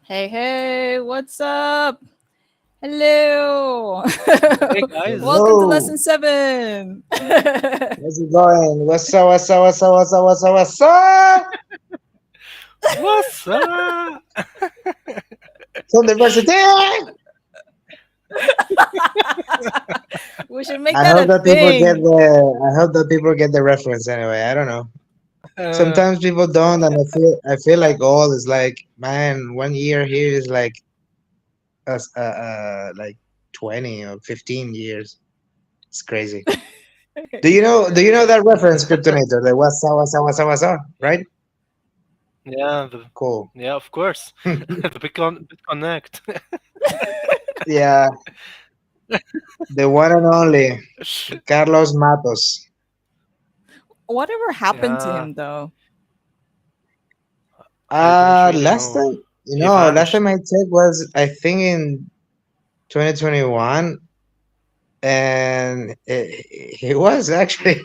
Hey, hey, what's up? Hello. Hey guys, Welcome to Hello, lesson 7. how's it going? What's up? What's up? What's up? What's up? What's up? What's up? what's up? THNDRversity. We should make I that hope a that people get thing. the. I hope that people get the reference. Anyway, I don't know. Uh, Sometimes people don't, and I feel like all is like, man, 1 year here is like 20 or 15 years. It's crazy. Do you know that reference, Kryptonator? The what's up? What's up? What's up? What's up? Right? yeah, Cool. yeah, of course. The BitConnect. Yeah, the one and only Carlos Matos. Whatever happened to Yeah, him, though? I don't really Last know. time, He last vanished. time I checked was I think in 2021, and he was actually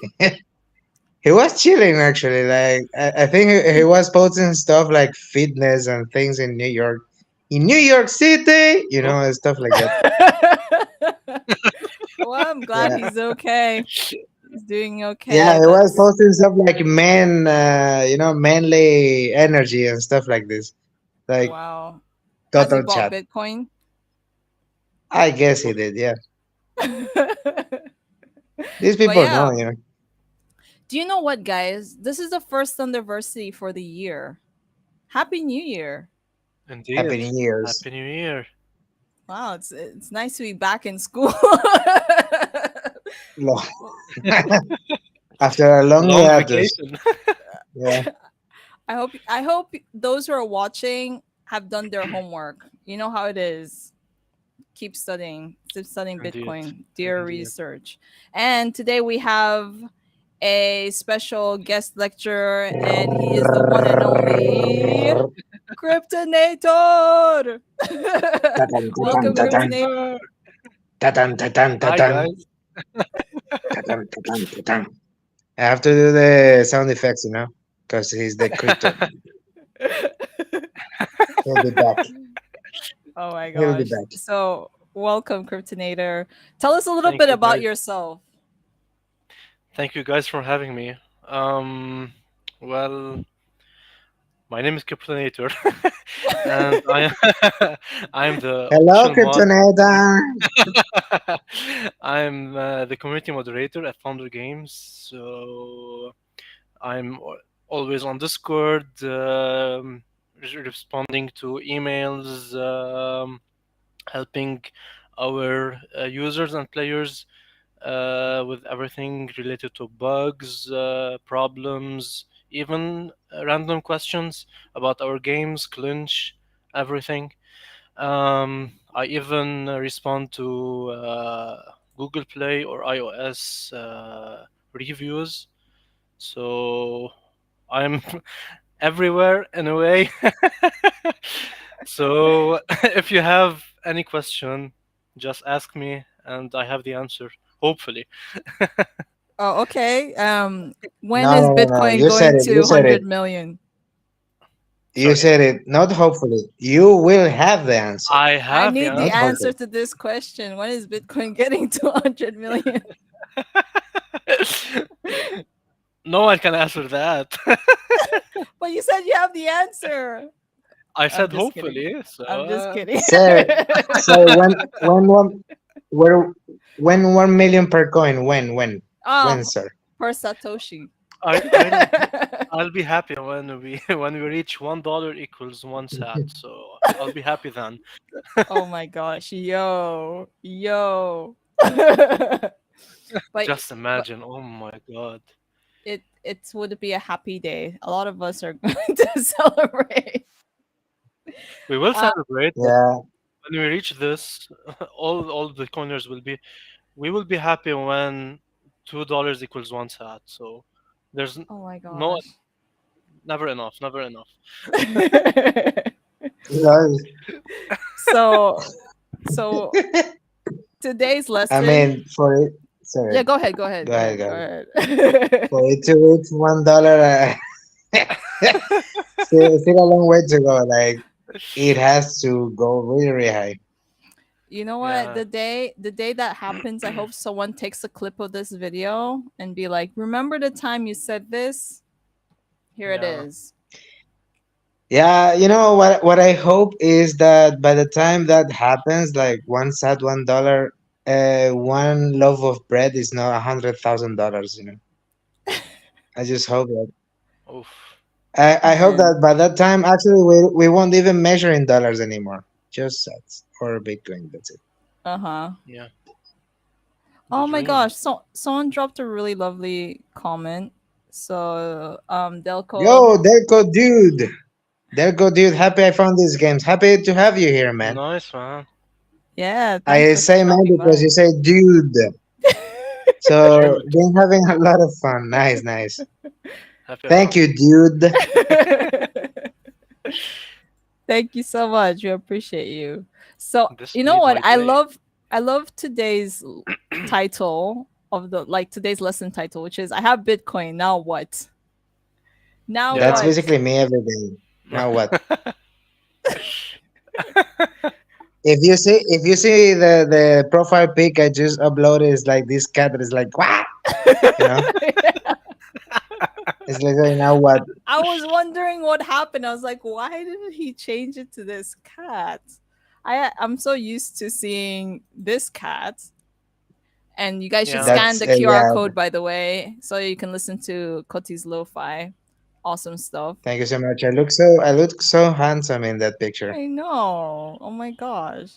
he was chilling actually. Like I think he was posting stuff like fitness and things in New York City, Oh, and stuff like that. Well, I'm glad Yeah, he's okay. He's doing yeah, okay. he was That's posting stuff like manly energy and stuff like this. Like wow. Has he total bought chat. Bitcoin? I guess he did. Yeah, these But people yeah, know. do you know what, guys? This is the first Thunderversity for the year. Happy New Year! indeed. Happy New Year's. Happy New Year. Wow, it's nice to be back in school. Lo- After a long Long hiatus. vacation. Yeah. I hope those who are watching have done their homework. You know how it is. Keep studying Indeed, Bitcoin, do your indeed. research. And today we have a special guest lecturer, and he is the one and only Kryptonator. Tatan, tatan, Welcome, tatan, Cryptonator. Kryptonator. tatan, tatan, Hi tatan, guys. tatan, tatan, tatan. I have to do the sound effects, because he's the crypto. He'll be back. Oh my He'll be gosh. back. So, welcome, Kryptonator. Tell us a little Thank bit you about guys. yourself. Thank you guys for having me. Um, well, my name is Cryptonator, and I'm the Hello, official mod. Kryptonator. I'm the community moderator at Founder Games, so I'm always on Discord, responding to emails, helping our users and players with everything related to bugs, problems, even random questions about our games, clinch, everything. I even respond to Google Play or iOS reviews. So I'm everywhere in a way. So if you have any question, just ask me and I have the answer, hopefully. Oh, okay. When No, is no, no, no. Bitcoin You going said it. to You said it. 100 million? You Sorry, said it. Not hopefully. You will have the answer. I I have the need the Not answer. answer hopefully. to this question. When is Bitcoin getting to 100 million? No one can answer that. But you said you have the answer. I I'm said just kidding. hopefully, so I'm just kidding. Say where when 1 million per coin? When, Ah, sir? per Satoshi. I I'll be happy when we when we reach $1 equals one sat. So I'll be happy then. Oh my gosh. Yo. Yo. but Just but imagine. Oh my god. it would be a happy day. A lot of us are going to celebrate. We will Uh, celebrate, but Yeah. when we reach this, all the coiners will be. We will be happy when $2 equals one sat. So there's oh my no gosh. never enough, never enough. No, so so today's I lesson. mean, for it, Yeah, sorry, go ahead, go ahead, go go ahead, ahead, go go ahead. ahead. For it to reach $1, still a long way to go. Like, it has to go really, really high. You know what? Yeah. The day that happens, I hope someone takes a clip of this video and be like, "Remember the time you said this? Here it Yeah. is." Yeah, you know what I hope is that by the time that happens, like one sat $1, one loaf of bread is not $100,000. I just hope that. Oof. I hope Man. that by that time, actually, we won't even measure in dollars anymore. Just sats or Bitcoin. That's it. Uh-huh. Yeah. The Oh my dream. gosh. So someone dropped a really lovely comment. So Delco, Yo, Delco dude, happy I found these games. Happy to have you here, man. Nice, man. yeah, thanks I for say man stopping because you by. say dude. So Dude. been having a lot of fun. Nice, nice. Happy I Thank found you, dude. Thank you so much. We appreciate you. So, this you know made what? my day. I love today's title of the like today's lesson title, which is I have Bitcoin, now what? Now That's Yeah. what? basically me every day. Now what? If you see the profile pic I just uploaded is like this cat that is like what? You know? It's like now what? I was wondering what happened. I was like, why did he change it to this cat? I'm so used to seeing this cat. And you guys should Yeah. scan That's the QR yeah. code, by the way, so you can listen to Koti's lo-fi. Awesome stuff. Thank you so much. I look so handsome in that picture. I know. Oh my gosh.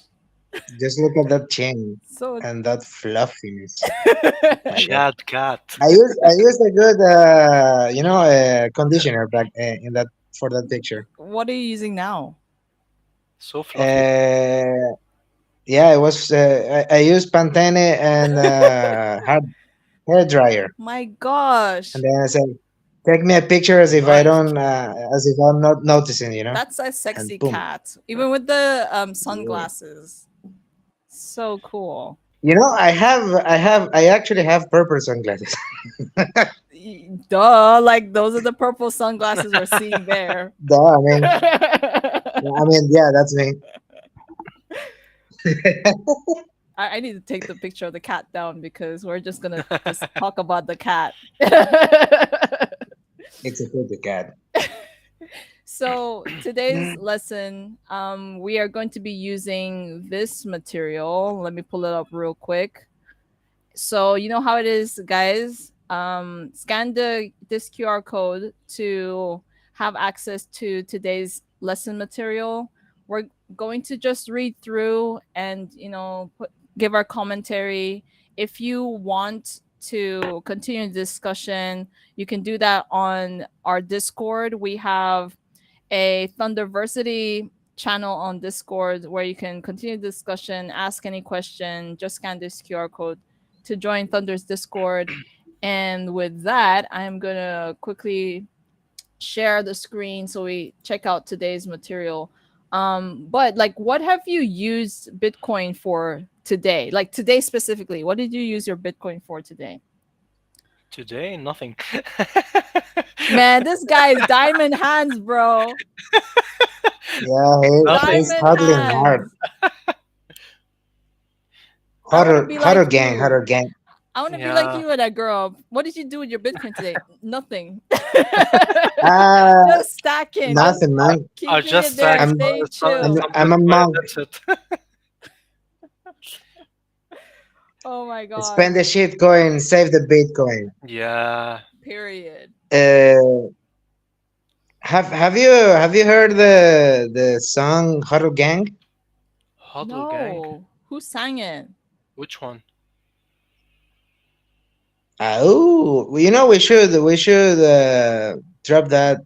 Just look at that chin So and that fluffiness. My God. Chad cat. I used a good conditioner back in that for that picture. what are you using now? So fluffy. Uh, yeah, it was. I used Pantene and hair dryer, My and gosh. then I said, "Take me a picture as if I Nice. don't, as if I'm not noticing." That's a And sexy boom. cat. Even with the Yeah. sunglasses. So cool. I actually have purple sunglasses. Duh, like those are the purple sunglasses we're seeing there. Duh, yeah, that's me. I need to take the picture of the cat down because we're just gonna just talk about the cat. It's a pretty cat. So today's lesson, we are going to be using this material. Let me pull it up real quick. So you know how it is, guys. Scan this QR code to have access to today's lesson material. We're going to just read through and give our commentary. If you want to continue the discussion, you can do that on our Discord. We have a THNDRversity channel on Discord where you can continue the discussion, ask any question, just scan this QR code to join Thunder's Discord. And with that, I'm going to quickly share the screen so we check out today's material. But like, what have you used Bitcoin for today? Like today specifically, what did you use your Bitcoin for today? Today, nothing. Man, this guy's diamond hands, bro. Yeah, Nothing. he's Diamond huddling hard. hands. I want to be Huddle like gang, huddle you. gang. I want to be like Yeah. you when I grow up. What did you do with your Bitcoin today? Nothing. Uh, Just stacking, just nothing, I, man. I keeping it just there, sacked I'm staying I'm chill. some I'm a Bitcoin. monk. That's it. Oh my Spend gosh. the shit coin, save the Bitcoin. Yeah. Period. Uh, have you heard the song Huddle Gang? Huddle gang. No. Who sang it? Which one? Oh, well, we should drop that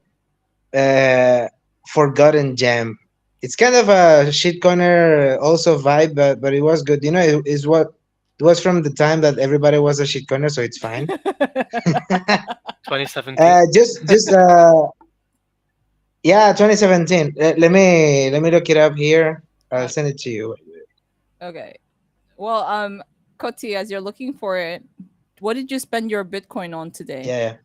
forgotten gem. It's kind of a shitcoiner also vibe, but it was good. It was from the time that everybody was a shitcoiner, so it's fine. 2017. Just yeah, 2017. Let me look it up here. I'll Uh, send it to you. okay. Well, Koti, as you're looking for it, what did you spend your Bitcoin on today? Yeah,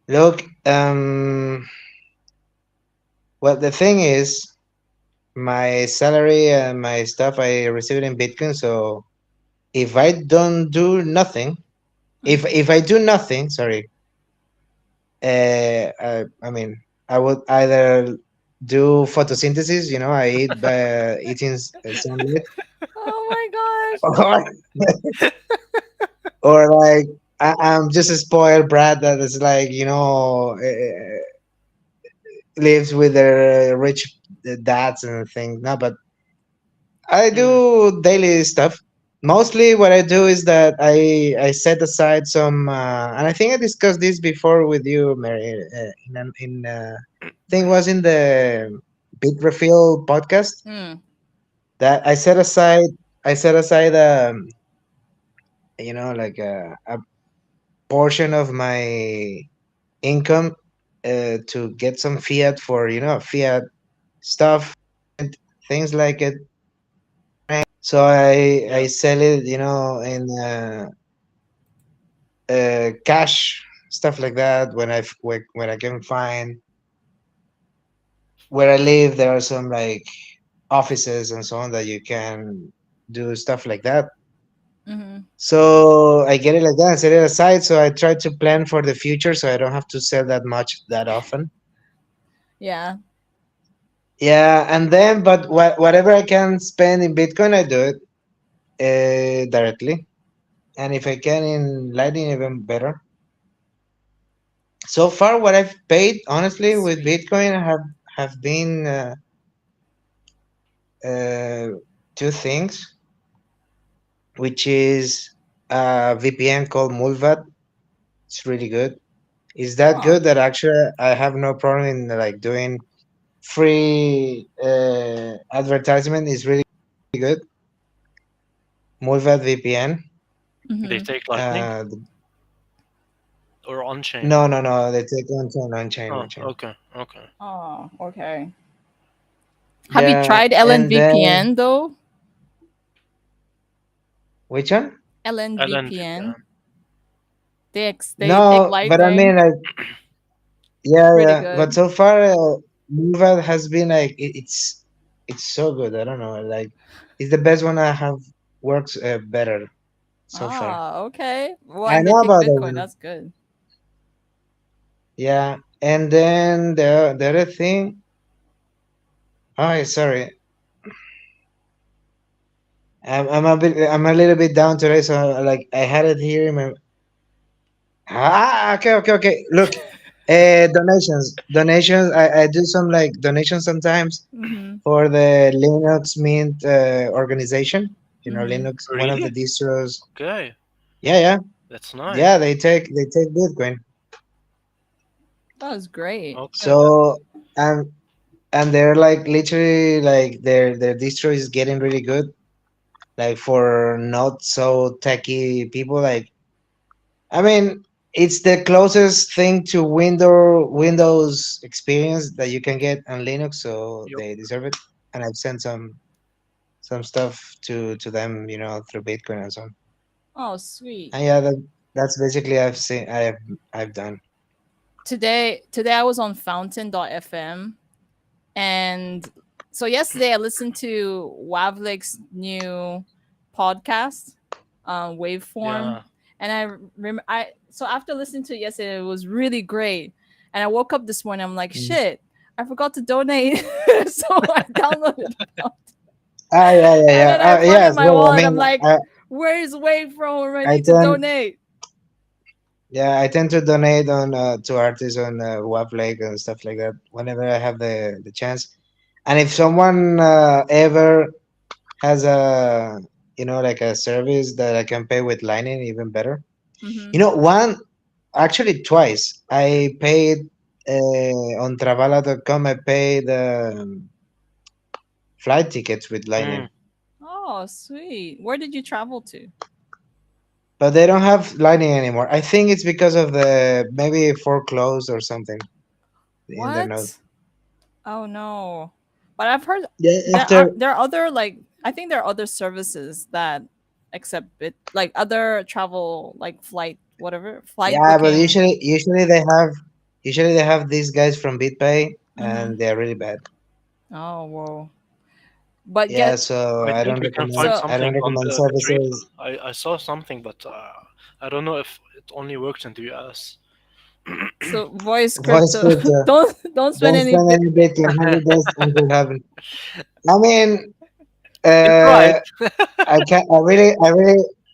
yeah. Look, Well, the thing is, my salary and my stuff I receive it in Bitcoin. So if I don't do nothing, Mm-hmm. if I do nothing, sorry, I mean, I would either do photosynthesis. You know, I eat by eating sunlight, Oh my gosh. or like I'm just a spoiled brat that is like, lives with their rich dads and things. No, but I Mm, do daily stuff. Mostly, what I do is that I set aside some, and I think I discussed this before with you, Mary. I think it was in the Bit Refill podcast Mm. that I set aside, like a portion of my income to get some fiat for fiat stuff, things like it. So I yeah. sell it, in cash, stuff like that. When I can find where I live, there are some like offices and so on that you can do stuff like that. Mm-hmm. So I get it like that and set it aside. So I try to plan for the future, so I don't have to sell that much that often. Yeah. Yeah, and then but whatever I can spend in Bitcoin, I do it directly, and if I can in Lightning, even better. So far, what I've paid honestly with Sweet. Bitcoin have been uh, two things, which is a VPN called Mulvad. It's really good. It's that Oh. good that actually I have no problem in like doing free advertisement. Is really good. Mulvad VPN. They Mm-hmm. take lightning Uh, or on chain. no. They take on chain, Oh, on chain. okay, okay. Oh, okay. Have you Yeah, tried and then LNVPN though? which one? LNVPN. LNVPN. They take No, but I mean Lightning. like It's yeah, pretty yeah. But good. so far, Mulvad has been like it's so good. I don't know, like it's the best one I have works better so far. Ah, okay. Well, I and they know take about that Bitcoin. one. That's good. Yeah, and then the other thing. Oh, sorry, I'm a little bit down today, so like I had it here in my. Okay. Look, donations. I do some like donations sometimes Mm-hmm. for the Linux Mint organization. Mm-hmm. Linux, one of the Really? distros. Okay, Yeah, yeah, that's yeah. nice. They take Bitcoin. That was great. Okay, So and they're like literally like their distro is getting really good. Like for not so techy people, like I mean, it's the closest thing to Windows experience that you can get on Linux, so yep. they deserve it. And I've sent some stuff to them, through Bitcoin and so on. Oh, sweet. And yeah, that's basically I've done. Today I was on Fountain.fm, and so yesterday I listened to Wavlik's new podcast, Waveform, Yeah. and I so after listening to it yesterday, it was really great. And I woke up this morning, I'm like, Mm. shit, I forgot to donate, so I downloaded Fountain, and then I Yeah, found it in as my well. I wallet. I'm mean, like, where's Waveform? I I need to tend donate. yeah, I tend to donate on to artists on Wavelake and stuff like that whenever I have the chance. And if someone ever has a like a service that I can pay with Lightning, even better. Mm-hmm. One actually twice I paid on Travala.com. I paid flight tickets with Mm. Lightning, Oh, sweet. Where did you travel to? but they don't have Lightning anymore. I think it's because of the maybe foreclosed or something in their node. What? Oh no. But I've heard Yeah, there after are there are other, like, I think there are other services that accept it, like other travel, like flight yeah, but booking. usually they have these guys from BitPay. Mm-hmm. and they're really bad. Oh, whoa. But Yeah, get so I think we can find so I don't something on recommend the trade. services. I saw something, but I don't know if it only works in the US. so voice Voice crypto. crypto. Don't spend Don't any spend bit. any Bitcoin. 100 days until heaven. I mean, You tried. uh, I can not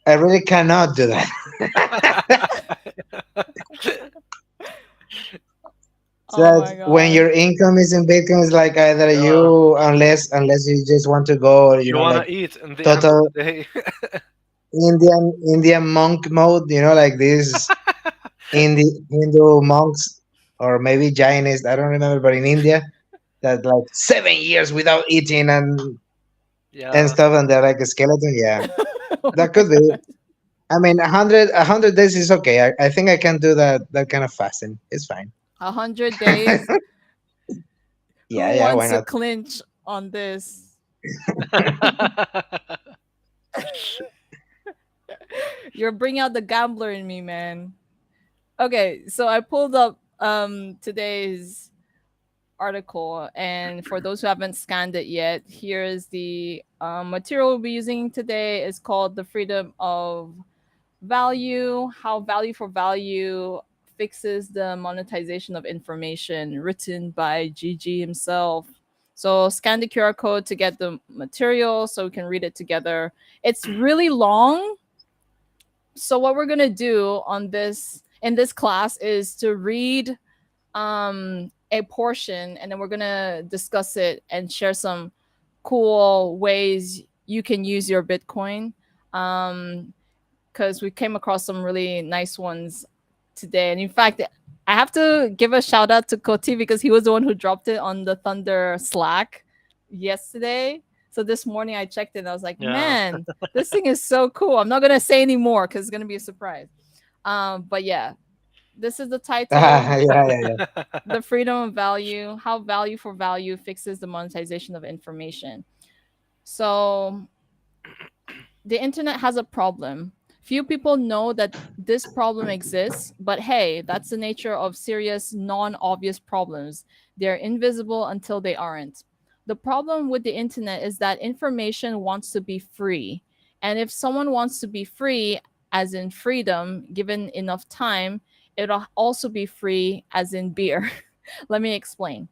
I really cannot do that. So Oh my that when gosh. your income is in Bitcoin, it's like either Yeah. you, unless you just want to go, You wanna like eat in the end of total the day. Indian monk mode, like this Hindu monks, or maybe Jainist, I don't remember, but in India, that like 7 years without eating and Yeah. stuff, and they're like a skeleton. Yeah, Oh that my could be. god. I mean, a hundred days is okay. I think I can do that kind of fasting. It's fine. 100 days. Yeah, Who yeah, why wants to not? clinch on this? You're bringing out the gambler in me, man. Okay, so I pulled up today's article, and for those who haven't scanned it yet, here's the material we'll be using today. Is called "The Freedom of Value: How Value for Value Fixes the Monetization of Information," written by Gigi himself. So scan the QR code to get the material so we can read it together. It's really long. So what we're gonna do on this in this class is to read a portion, and then we're gonna discuss it and share some cool ways you can use your Bitcoin. Because we came across some really nice ones today. And in fact, I have to give a shout out to Koti because he was the one who dropped it on the Thunder Slack yesterday. So this morning I checked it and I was like, Yeah. man, this thing is so cool. I'm not gonna say any more because it's gonna be a surprise. But yeah, this is the title: Yeah, yeah, yeah. "The Freedom of Value: How Value for Value Fixes the Monetization of Information." So the internet has a problem. Few people know that this problem exists, but hey, that's the nature of serious, non obvious problems. They're invisible until they aren't. The problem with the internet is that information wants to be free. And if someone wants to be free, as in freedom, given enough time, it'll also be free, as in beer. Let me explain.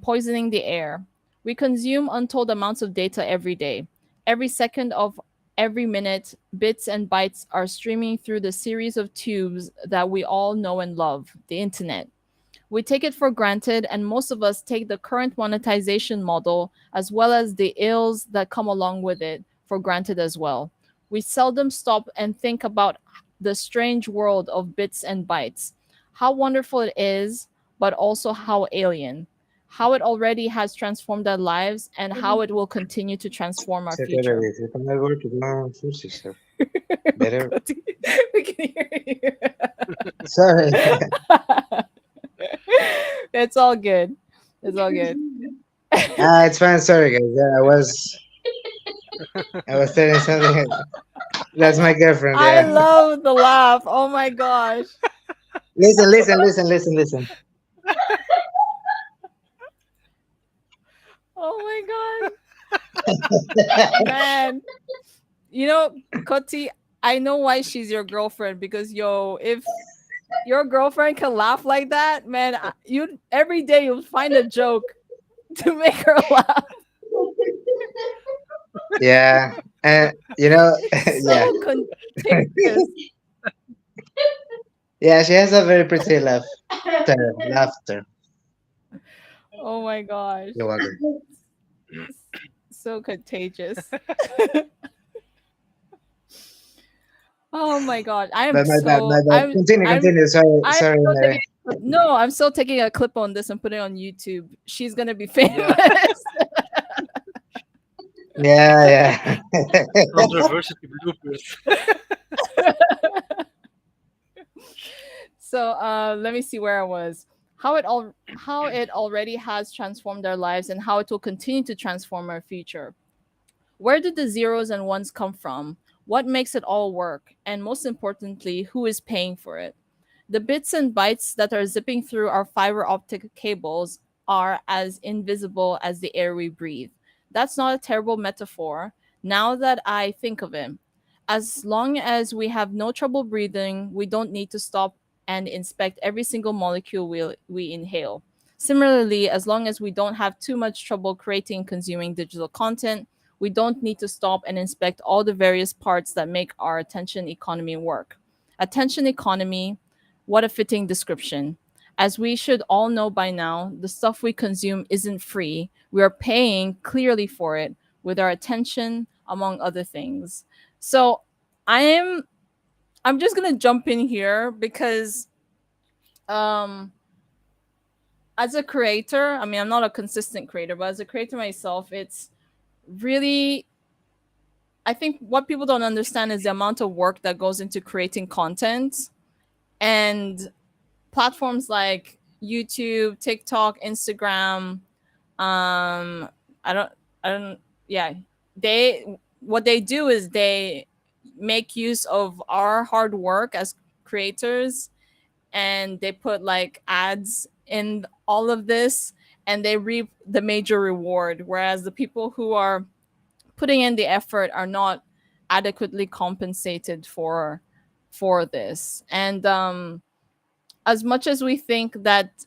Poisoning the air. We consume untold amounts of data every day. Every second of every minute, bits and bytes are streaming through the series of tubes that we all know and love, the internet. We take it for granted, and most of us take the current monetization model, as well as the ills that come along with it, for granted as well. We seldom stop and think about the strange world of bits and bytes, how wonderful it is, but also how alien, how it already has transformed our lives, and how it will continue to transform our future. Secretary, if I'm not working, no, sister. Better. We can hear you. Sorry. It's all good. It's all good. It's fine. Sorry, guys. Yeah, I was telling something. That's my girlfriend. I Yeah. love the laugh. Oh my gosh. Listen, listen, listen, listen, listen. Oh my god. Man. You know, Koti, I know why she's your girlfriend because yo, if your girlfriend can laugh like that, man, you every day you'll find a joke to make her laugh. Yeah, and It's yeah, so contagious. yeah. She has a very pretty laughter. Oh my gosh. You're welcome. It's so contagious. Oh my god. I am But my bad, my so bad. Continue, continue. Sorry, I'm sorry, still taking Mary. no, I'm still taking a clip on this and putting it on YouTube. She's gonna be Yeah. famous. Yeah, yeah. THNDRversity bloopers. So let me see where I was. How it already has transformed our lives and how it will continue to transform our future. Where did the zeros and ones come from? What makes it all work? And most importantly, who is paying for it? The bits and bytes that are zipping through our fiber optic cables are as invisible as the air we breathe. That's not a terrible metaphor now that I think of it. As long as we have no trouble breathing, we don't need to stop and inspect every single molecule we inhale. Similarly, as long as we don't have too much trouble creating and consuming digital content, we don't need to stop and inspect all the various parts that make our attention economy work. Attention economy, what a fitting description. As we should all know by now, the stuff we consume isn't free. We are paying clearly for it with our attention, among other things. So I am I'm just gonna jump in here because um as a creator, I mean I'm not a consistent creator, but as a creator myself, it's really I think what people don't understand is the amount of work that goes into creating content, and platforms like YouTube, TikTok, Instagram, I don't I don't yeah, they what they do is they make use of our hard work as creators, and they put like ads in all of this, and they reap the major reward, whereas the people who are putting in the effort are not adequately compensated for this. And as much as we think that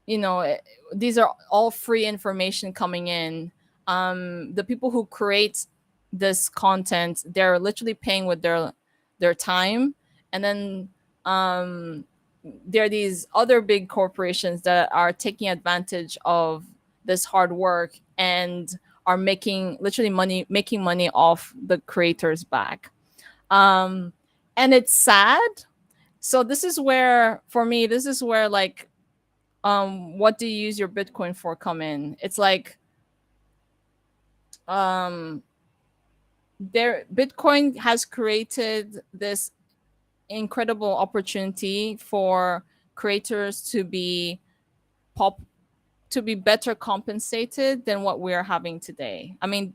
you know these are all free information coming in, the people who create this content, they're literally paying with their time. And then um there are these other big corporations that are taking advantage of this hard work and are making literally making money off the creators back. um and it's sad. So this is where, for me, this is where like what do you use your Bitcoin for come in. It's like um there Bitcoin has created this incredible opportunity for creators pop to be better compensated than what we're having today. I mean,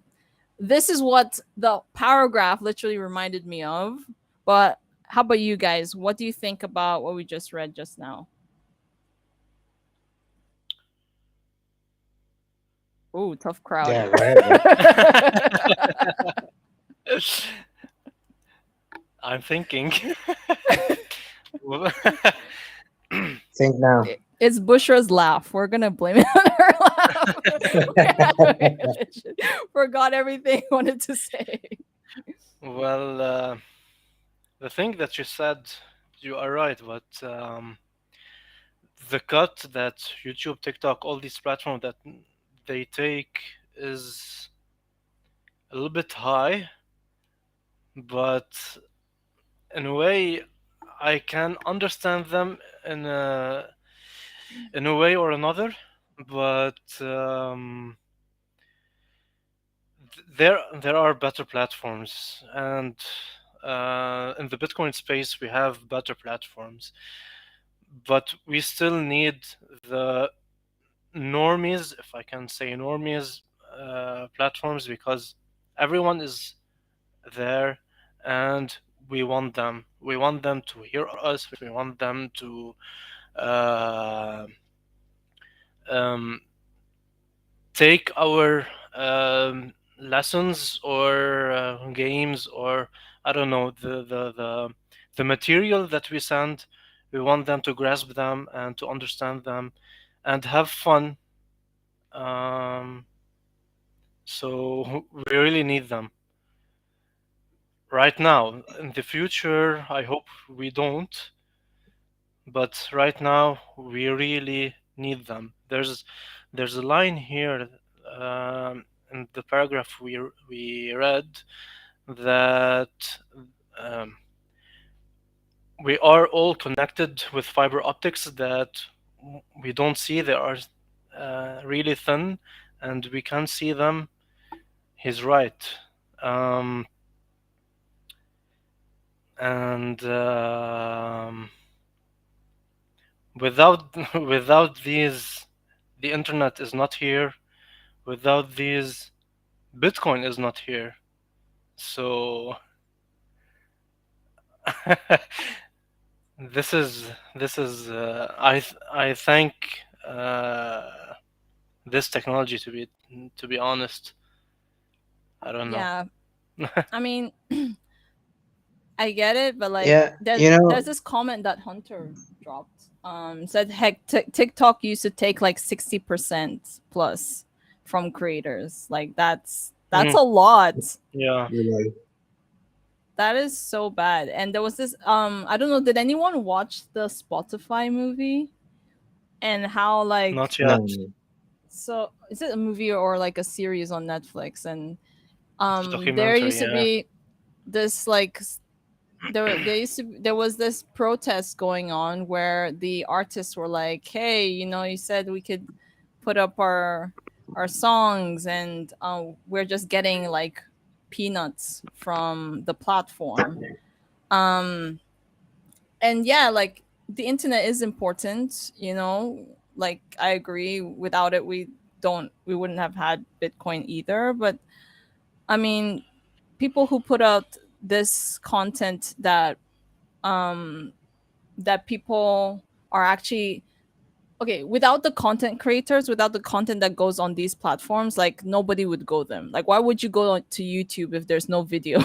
this is what the paragraph literally reminded me of. But how about you guys? What do you think about what we just read just now? Ooh, tough crowd. Yeah, go ahead, bro. I'm thinking. Well, Think now. It's Bushra's laugh. We're gonna blame it on her laugh. Forgot everything I wanted to say. well, the thing that you said, you are right, but the cut that YouTube, TikTok, all these platforms that they take is a little bit high, but in a way, I can understand them in a way or another. But there are better platforms, and in the Bitcoin space, we have better platforms, but we still need the normies, if I can say normies, platforms, because everyone is there, and we want them. We want them to hear us. We want them to uh, um, take our lessons or games, or I don't know, the material that we send. We want them to grasp them and to understand them and have fun. Um, so we really need them right now. In the future, I hope we don't, but right now we really need them. There's a line here in the paragraph we read that um, we are all connected with fiber optics that we don't see. They are really thin, and we can't see them. He's right. Um, and without without these, the internet is not here. Without these, Bitcoin is not here. So I thank uh, this technology to be honest. I don't know. Yeah, I mean, I get it, but like, Yeah, you know, there's this comment that Hunter dropped. Said heck, TikTok used to take like 60% plus from creators. Like that's Mhm. a lot. Yeah, like, That is so bad. And there was this I don't know, did anyone watch the Spotify movie and how like, not yet. no, so is it a movie or like a series on Netflix? And It's a there documentary. used to Yeah, be this like there was this protest going on where the artists were like, hey, you said we could put up our songs, and we're just getting like peanuts from the platform. um and yeah, like the internet is important, like I agree, without it we wouldn't have had Bitcoin either. But I mean, people who put out this content um that people are actually okay, without the content creators, without the content that goes on these platforms, like nobody would go them. Like, why would you go to YouTube if there's no video?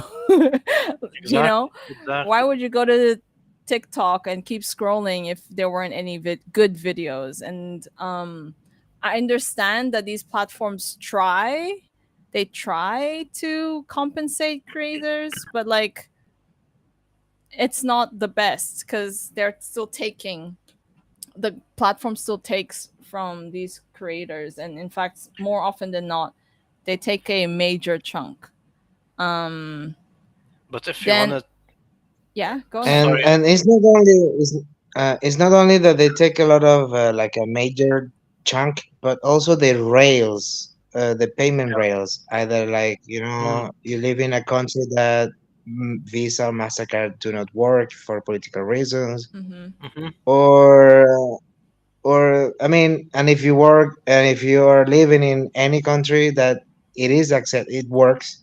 you know exactly, why exactly. would you go to TikTok and keep scrolling if there weren't any good videos? And I understand that these platforms try to compensate creators, but like it's not the best because they're still taking the platform still takes from these creators, and in fact more often than not they take a major chunk. um But if you then wanna, yeah, go ahead. and sorry, and it's not only that they take a lot of like a major chunk, but also the rails, the payment rails. Either like mm, you live in a country that Visa, Mastercard do not work for political reasons, Mm-hmm. hmm or I mean, and if you work and if you are living in any country that it works.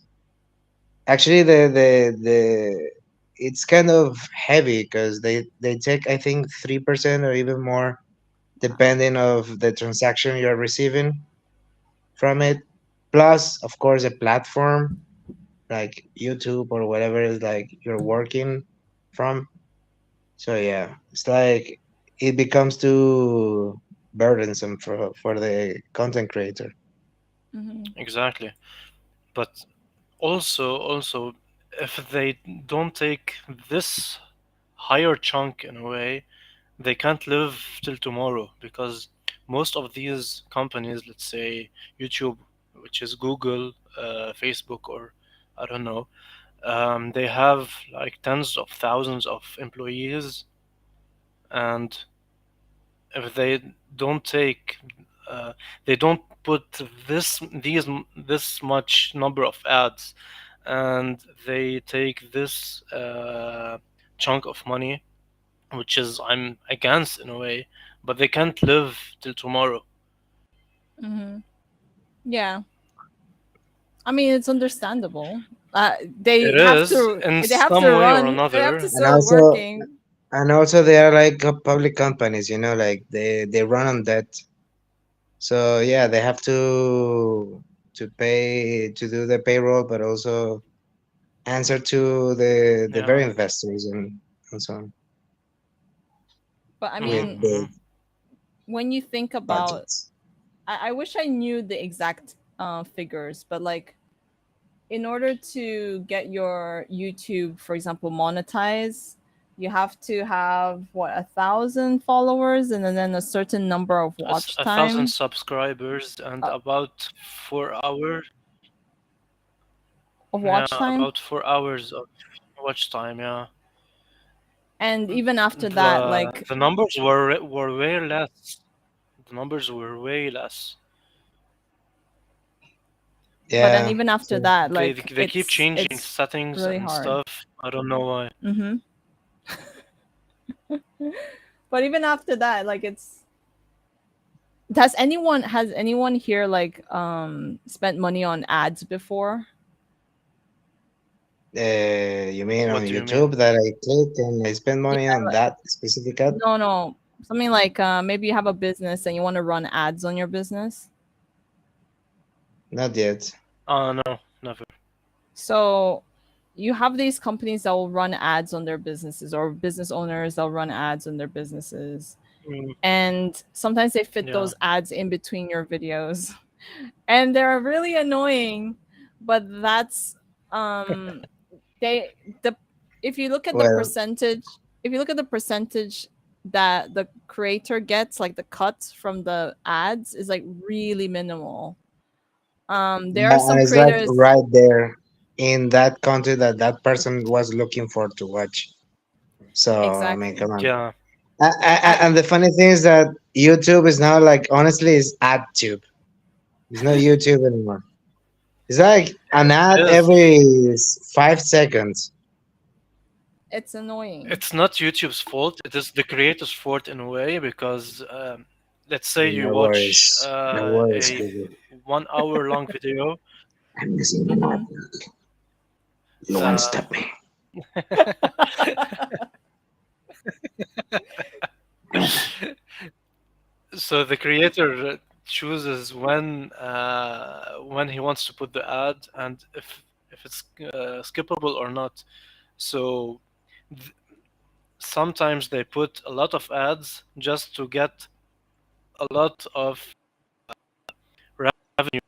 Actually, the it's kind of heavy because they take I think 3% or even more depending of the transaction you're receiving from it. Plus, of course, a platform like YouTube or whatever is like you're working from. So yeah, it's like it becomes too burdensome for the content creator. Mm-hmm. exactly. But also, if they don't take this higher chunk in a way, they can't live till tomorrow because most of these companies, let's say YouTube, which is Google, Facebook, or I don't know, they have like tens of thousands of employees, and if don't take, uh, they don't put this much number of ads, and they take this chunk of money, which is I'm against in a way, but they can't live till tomorrow. Mm-hmm. Yeah, I mean it's understandable. It is in They have to some way or run, they have to another. And still also working. they are like public companies, like they run on debt. So yeah, they have to pay to do the payroll, but also answer to the Yeah. very investors and so on But I with mean, Mm-hmm. big when you think about, budgets. I wish I knew the exact figures, but like in order to get your YouTube, for example, monetize, you have to have what, 1,000 followers and then a certain number of watch 1,000 time. subscribers and Uh, about 4 hours. of Yeah, watch time, about 4 hours of watch time. Yeah, and even after that, the like, the numbers were way less. The numbers were way less. but then Yeah. even after So that, They like they keep changing it's settings really and hard. stuff. I don't know why. Mm-hmm. But even after that, like it's, has anyone here like spent money on ads before? You mean on What do you YouTube mean? that I click and I spend Yeah, money on that specific ad? no, no. Something like maybe you have a business and you want to run ads on your business. Not yet. No, never. So you have these companies that will run ads on their businesses, or business owners that'll run ads on their businesses. Mm, And sometimes they fit yeah. those ads in between your videos. And they're really annoying, but that's um they the if you look at the Well, percentage, if you look at the percentage that the creator gets, like the cut from the ads is like really minimal. There are yeah, and some it's like creators. right there in that content that that person was looking for to watch. So I mean, come Exactly. on. Yeah. And the funny thing is that YouTube is now like honestly is AdTube. It's not YouTube anymore. It's like an It ad is. every 5 seconds. It's annoying. It's not YouTube's fault. It is the creator's fault in a way because let's say you No watch worries. No worries, a Google. 1 hour long video. I'm using the Hmm. notebook. You won't Uh, stop me. so the creator chooses when he wants to put the ad and if it's skippable or not. So th- sometimes they put a lot of ads just to get a lot of revenue.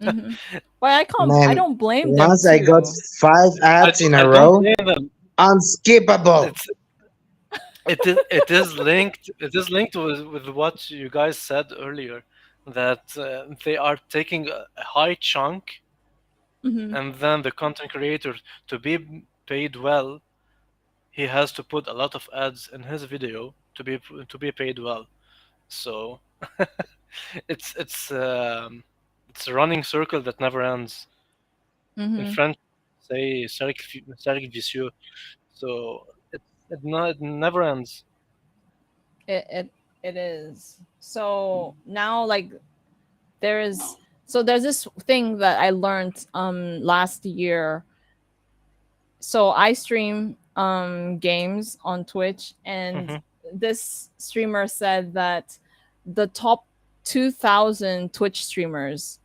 Hmm. But I can't. I Man, don't blame them once I got too. 5 ads in I a don't row, blame them. unskippable. It's it is linked with what you guys said earlier that they are taking a high chunk Hmm. and then the content creator to be paid well he has to put a lot of ads in his video to be paid well. So it's a running circle that never ends. In Hmm. French, say cercle vicieux. So it never ends. It it is. So now, like, there is. So there's this thing that I learned last year. So I stream games on Twitch, and Hmm. this streamer said that the top 2,000 Twitch streamers,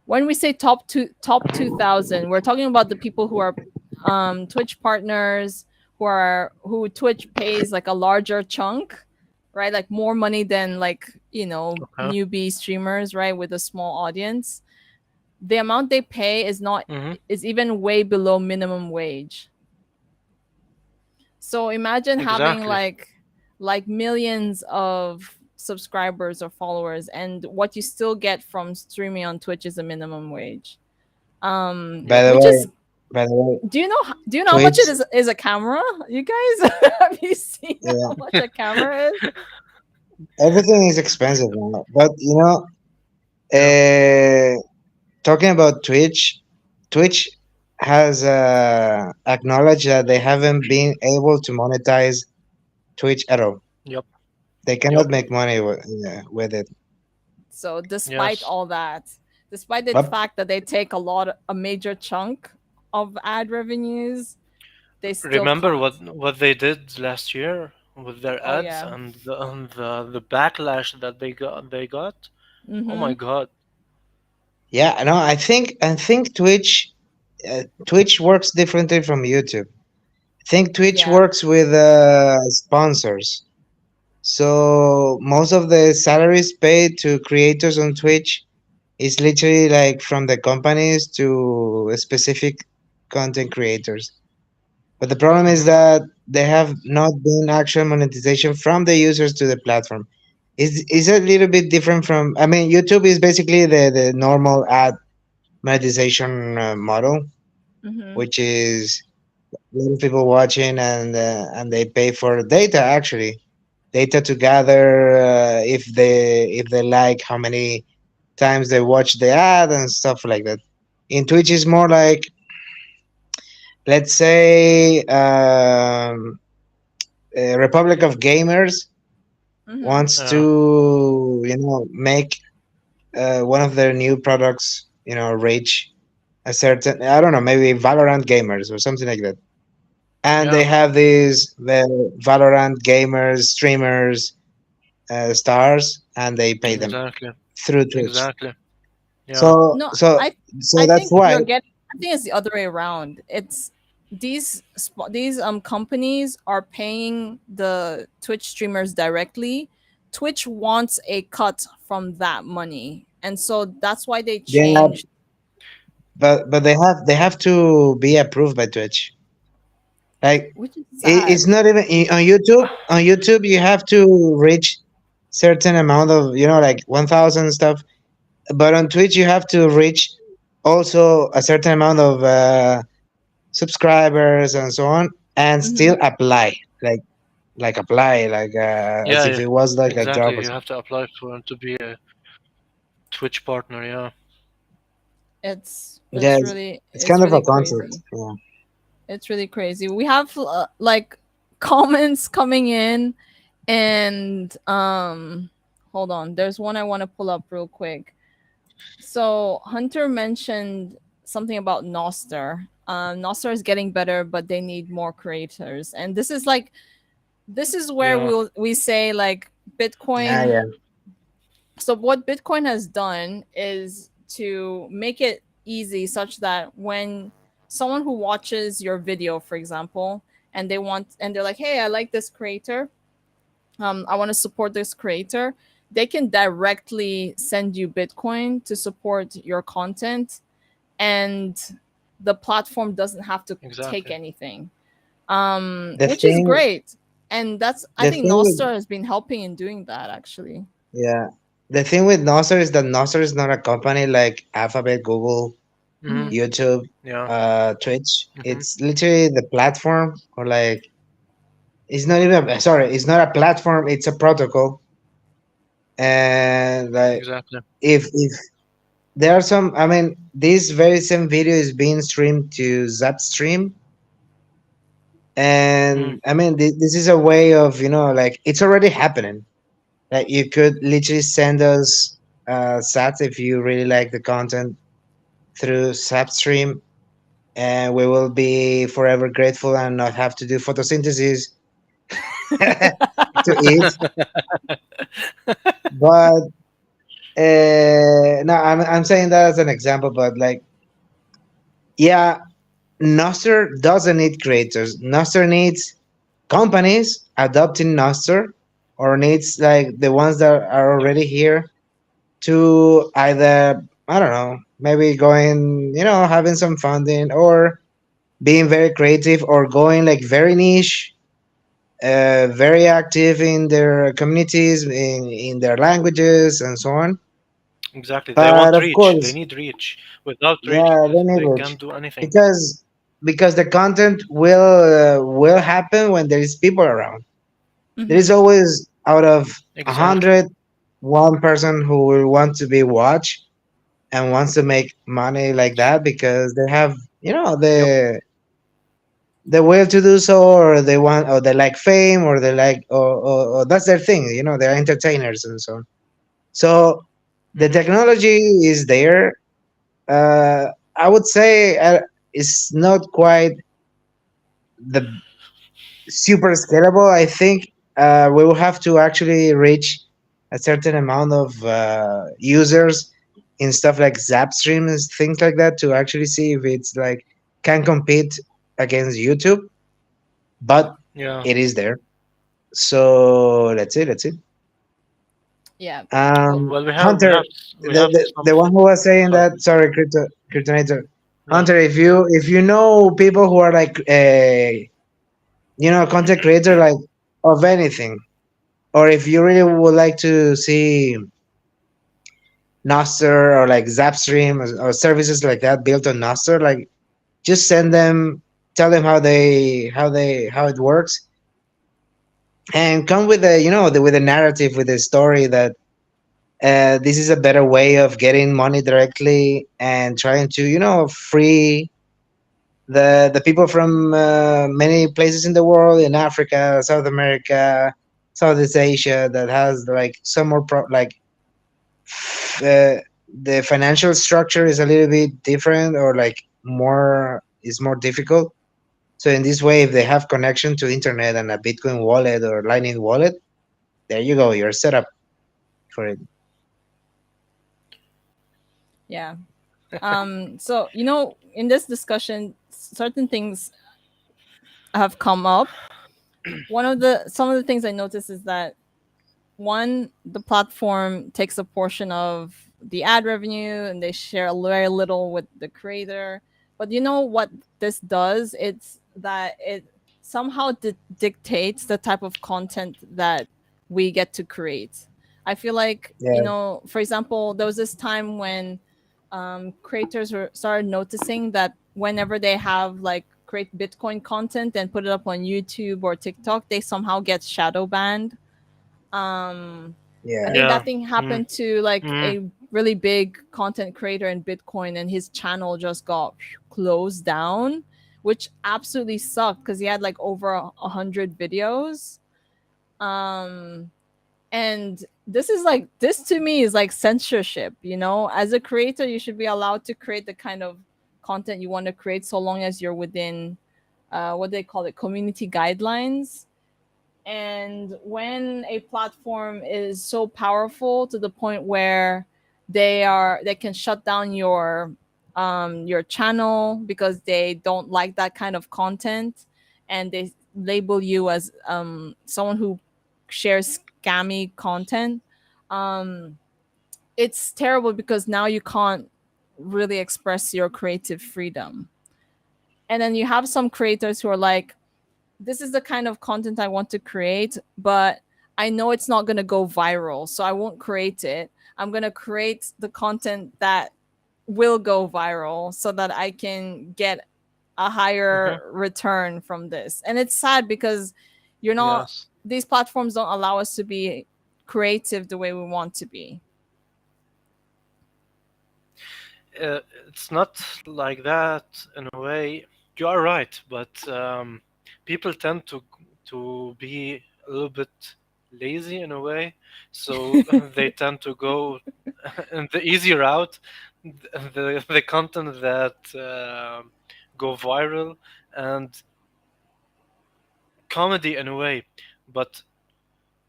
when we say top 2,000, we're talking about the people who are Twitch partners, who Twitch pays like a larger chunk, right? Like more money than, like, Okay. newbie streamers, right, with a small audience. The amount they pay Hmm. is even way below minimum wage. So imagine having Exactly. like millions of subscribers or followers, and what you still get from streaming on Twitch is a minimum wage. By Yep. the Which is, way, by the way, do you know how much Twitch, it is a camera? You guys, have you seen how yeah, much a camera is? everything is expensive now. But Yep. talking about Twitch, Twitch has acknowledged that they haven't been able to monetize Twitch at all. Yep. They cannot Yep. make money with it. So despite Yes. all that, despite the But fact that they take a major chunk of ad revenues, they still Remember can't. what they did last year with their Oh ads yeah. and the backlash that they got. Oh my Mm-hmm. God. yeah, no, I think Twitch works differently from YouTube. I think Twitch Yeah. works with sponsors. So most of the salaries paid to creators on Twitch is literally like from the companies to specific content creators. But the problem is Hmm. that they have not been actual monetization from the users to the platform. Is a little bit different from, I mean, YouTube is basically the normal ad monetization model, Mm-hmm. which is a lot of people watching and they pay for data actually, data to gather if they like how many times they watch the ad and stuff like that. In Twitch is more like, let's say, Republic of Gamers Mm-hmm. wants Yeah. to make one of their new products rich. a certain, I don't know, maybe Valorant gamers or something like that, and they Yeah, have these Valorant gamers, streamers, stars, and they pay them exactly, through Twitch. exactly. Yeah, So No, so I so I that's think why. you're getting. I think it's the other way around. It's these companies are paying the Twitch streamers directly. Twitch wants a cut from that money, and so that's why they Yeah, changed. but they have to be approved by Twitch. Like Which is it's sad. not even on YouTube. On YouTube, you have to reach certain amount of, like 1,000 stuff. But on Twitch, you have to reach also a certain amount of subscribers and so on, and Hmm. still apply, like apply, like as yeah, if yeah, it was like a job exactly. or You have something. to apply for to be a Twitch partner. Yeah. It's Yeah, it's it's, really it's it's kind of a really concept. crazy. Yeah. It's really crazy. We have like comments coming in, and hold on. There's one I want to pull up real quick. So Hunter mentioned something about Noster. Noster is getting better, but they need more creators. And this is where Yeah. we say like Yeah, Bitcoin. yeah. So what Bitcoin has done is to make it easy such that when someone who watches your video, for example, and they're like, hey, I like this creator, I want to support this creator, they can directly send you Bitcoin to support your content, and the platform doesn't have to take Exactly. anything, The which is thing, great. And that's, I the think thing with Nostr has been helping in doing that actually. yeah, the thing with Nostr is that Nostr is not a company like Alphabet, Google, Mhm. Hmm. YouTube, Yeah. Twitch. Mhm. It's literally the platform, or like it's not even, sorry, it's not a platform. It's a protocol, and like Exactly. if there are some, I mean, this very same video is being streamed to Zapstream, Mm. and I mean, this is a way of, like it's already happening. Like you could literally send us sats if you really like the content through Zapstream, and we will be forever grateful and not have to do photosynthesis to eat. But no, I'm saying that as an example. But like, yeah, Nostr doesn't need creators. Nostr needs companies adopting Nostr, or needs like the ones that are already here to either, I don't know, maybe going, having some funding, or being very creative, or going like very niche, very active in their communities, in their languages and so on. Exactly. They But want of reach. They course, need reach. Without reach, yeah, they need they it, can't do anything. because the content will happen when there is people around. There is Hmm. always, out of a Exactly. hundred, one person who will want to be watched and wants to make money like that, because they have, Yep. the will to do so, or they want, or they like fame, or they like, or that's their thing. They're entertainers and so on. So the Mhm. technology is there. I would say it's not quite the super scalable. I think we will have to actually reach a certain amount of users in stuff like Zapstream and things like that, to actually see if it's like can compete against YouTube. But Yeah. it is there. So that's it. That's it. Yeah. Well. Um, Well, Hunter, we have the one something. who was saying Sorry. that, sorry, Kryptonator. Yeah. Hunter, if you know people who are like content creator, like of anything, or if you really would like to see Nostr, or like Zapstream, or services like that built on Nostr, like just send them, tell them how it works, and come with a, with a narrative, with a story that this is a better way of getting money directly, and trying to, free the people from many places in the world, in Africa, South America, Southeast Asia, that has like some more like uh, the financial structure is a little bit different, or like more is more difficult. So in this way, if they have connection to internet and a Bitcoin wallet or Lightning wallet, there you go. You're set up for it. Yeah. So in this discussion, certain things have come up. Some of the things I noticed is that one, the platform takes a portion of the ad revenue and they share very little with the creator. But you know what this does? It's that it somehow dictates the type of content that we get to create. I feel like, Yeah, for example, there was this time when creators started noticing that whenever they have like create Bitcoin content and put it up on YouTube or TikTok, they somehow get shadow banned. um I yeah, think Yeah. that thing Mm, happened to like mm, a really big content creator in Bitcoin, and his channel just got closed down, which absolutely sucked because he had like over 100 videos. um and this to me is like censorship. As a creator, you should be allowed to create the kind of content you want to create, so long as you're within what they call it, community guidelines. And when a platform is so powerful to the point where they can shut down your channel because they don't like that kind of content, and they label you as someone who shares scammy content, um it's terrible because now you can't really express your creative freedom. And then you have some creators who are like, this is the kind of content I want to create, but I know it's not going to go viral, so I won't create it. I'm going to create the content that will go viral so that I can get a mhm. higher return from this. And it's sad because you're not Yes. these platforms don't allow us to be creative the way we want to be. It's not like that in a way. You are right, but people tend to be a little bit lazy in a way, so they tend to go in the easy route, the content that go viral and comedy in a way. But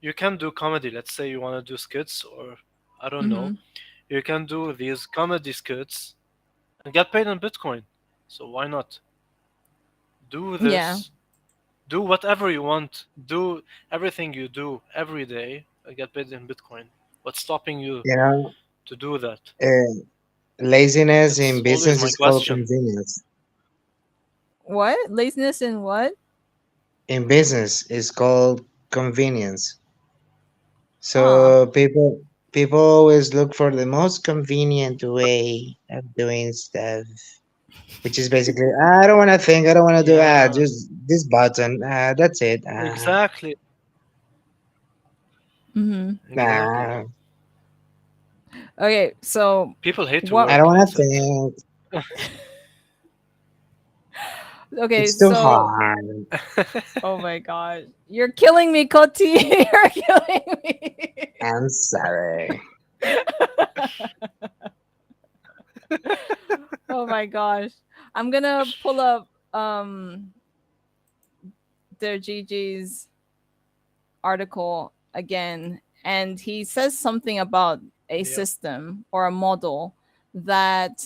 you can do comedy. Let's say you want to do skits, or I don't know. Hmm. You can do these comedy skits and get paid in Bitcoin. So why not? Do Yeah. this. Do whatever you want. Do everything you do every day and get paid in Bitcoin. What's stopping you you know, to do that? uh, laziness It's in always business my is called question. convenience. What? Laziness in what? In business is called convenience. Huh. So people always look for the most convenient way of doing stuff, which is basically, I don't want to think, I don't want to do, Yeah, just this button, that's it, exactly. Hmm. Exactly. nah, Okay, so People hate to I what? don't work. want That's to it. think. Okay, It's too so hard. oh my god, you're killing me, Koti. You're killing me. I'm sorry. Oh my gosh, I'm gonna pull up their GG's article again, and he says something about a Yep. system or a model that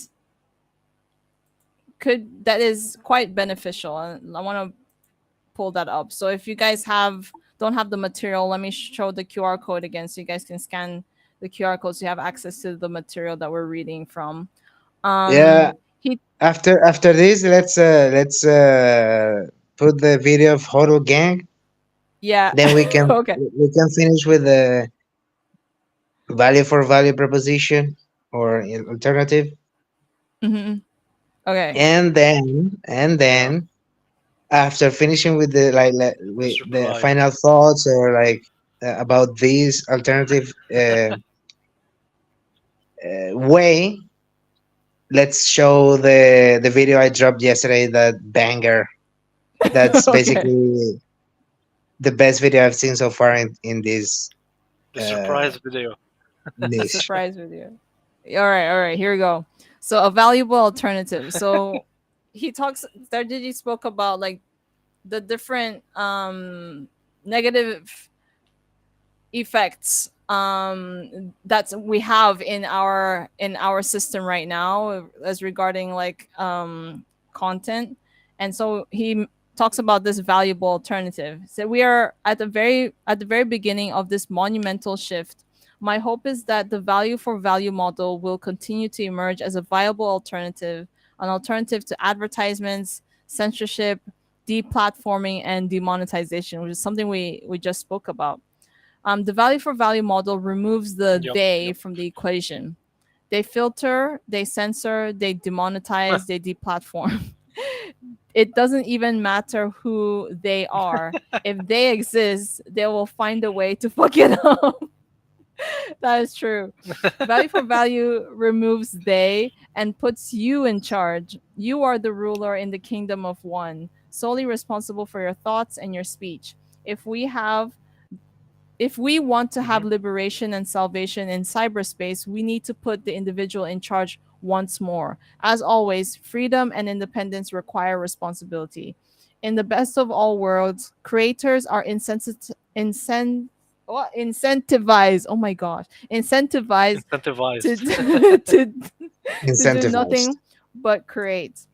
that is quite beneficial, and I want to pull that up. So if you guys don't have the material, let me show the QR code again so you guys can scan the QR code so you have access to the material that we're reading from. Yeah. He After this, let's put the video of Hodl Gang. Yeah. Then Okay. we can finish with the value for value proposition or alternative, Hmm. Okay. Yeah. and then after finishing with the with Let's the reply. final thoughts, or like about this alternative way, let's show the video I dropped yesterday, that banger. That's Okay. basically the best video I've seen so far in this The uh, surprise video. The niche. surprise video. All right, here we go. So a valuable alternative. So he talks there did he spoke about like the different negative effects that we have in our system right now as regarding like content. And so he talks about this valuable alternative. So we are at the very beginning of this monumental shift. My hope is that the value for value model will continue to emerge as a viable alternative, an alternative to advertisements, censorship, deplatforming, and demonetization, which is something we just spoke about. The value for value model removes the Yep, they yep. from the equation. They filter, they censor, they demonetize, they deplatform. It doesn't even matter who they are. If they exist, they will find a way to fuck it up. That is true. Value for value removes they and puts you in charge. You are the ruler in the kingdom of one, solely responsible for your thoughts and your speech. If we have if we want to have Hmm. liberation and salvation in cyberspace, we need to put the individual in charge once more. As always, freedom and independence require responsibility. In the best of all worlds, creators are incentivized. Oh my gosh, incentivized to Incentivized. to to do Incentivized. nothing but create,